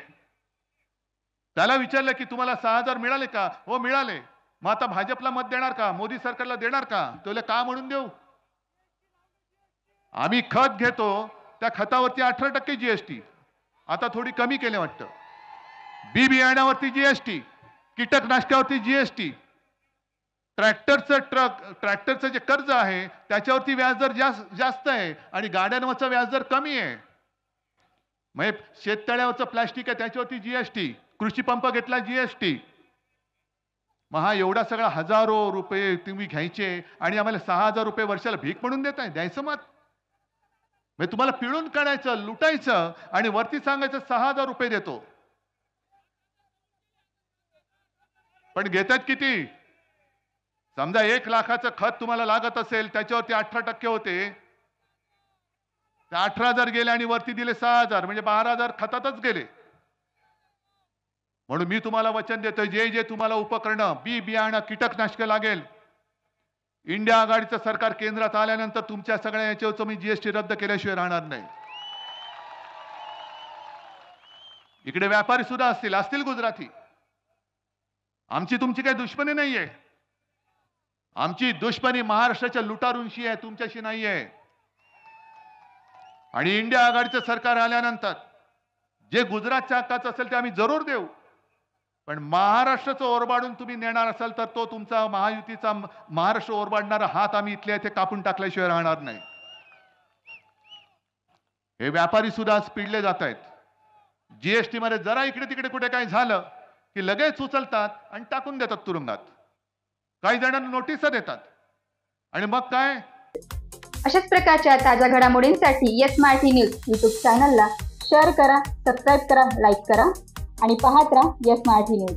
त्याला विचारलं की तुम्हाला 6,000 मिळाले का? हो मिळाले. मग आता भाजपला मत देणार का? मोदी सरकारला देणार का? तुला का म्हणून देऊ? आम्ही खत घेतो, त्या खतावरती 18% जीएसटी, आता थोडी कमी केले वाटतं. बी बियाण्यावरती जीएसटी, कीटकनाशकावरती जीएसटी, ट्रॅक्टरचं जे कर्ज आहे त्याच्यावरती व्याजदर जास्त आहे आणि गाड्यांवरचा व्याजदर कमी आहे. मग शेततळ्यावरचं प्लास्टिक आहे त्याच्यावरती जीएसटी, कृषी पंप घेतला जीएसटी. मग हा एवढा सगळा हजारो रुपये तुम्ही घ्यायचे आणि आम्हाला 6,000 रुपये वर्षाला भीक म्हणून देताय? द्यायचं मत? म्हणजे तुम्हाला पिळून काढायचं, लुटायचं आणि वरती सांगायचं 6,000 रुपये देतो. पण घेतात किती? समजा 1 लाखाचं खत तुम्हाला लागत असेल, त्याच्यावरती 18% होते, 18,000 गेले आणि वरती दिले 6,000, म्हणजे 12,000 खतातच गेले. म्हणून मी तुम्हाला वचन देतोय, जे जे तुम्हाला उपकरणं, बी बियाणं, कीटकनाशक लागेल, इंडिया आघाडीचं सरकार केंद्रात आल्यानंतर तुमच्या सगळ्या याच्यावरचं मी जीएसटी रद्द केल्याशिवाय राहणार नाही. इकडे व्यापारी सुद्धा असतील गुजराती. आमची तुमची काही दुश्मनी नाहीये. आमची दुश्मनी महाराष्ट्राच्या लुटारूंशी आहे, तुमच्याशी नाहीये. आणि इंडिया आघाडीचं सरकार आल्यानंतर जे गुजरातच्या हक्काचं असेल ते आम्ही जरूर देऊ. पण महाराष्ट्राचं ओरबाडून तुम्ही नेणार असाल तर तो तुमचा महायुतीचा महाराष्ट्र ओरबाडणारा हात आम्ही इथल्या इथे कापून टाकल्याशिवाय राहणार नाही. हे व्यापारी सुद्धा आज पिडले जात आहेत. जीएसटी मध्ये जरा इकडे तिकडे कुठे काही झालं की लगेच उचलतात आणि टाकून देतात तुरुंगात. काही जणांना नोटीस देतात आणि मग काय. अशाच प्रकारच्या ताज्या घडामोडींसाठी येस मराठी न्यूज यूट्यूब चॅनलला शेअर करा, सबस्क्राईब करा, लाईक करा आणि पाहत राहा येस मराठी न्यूज.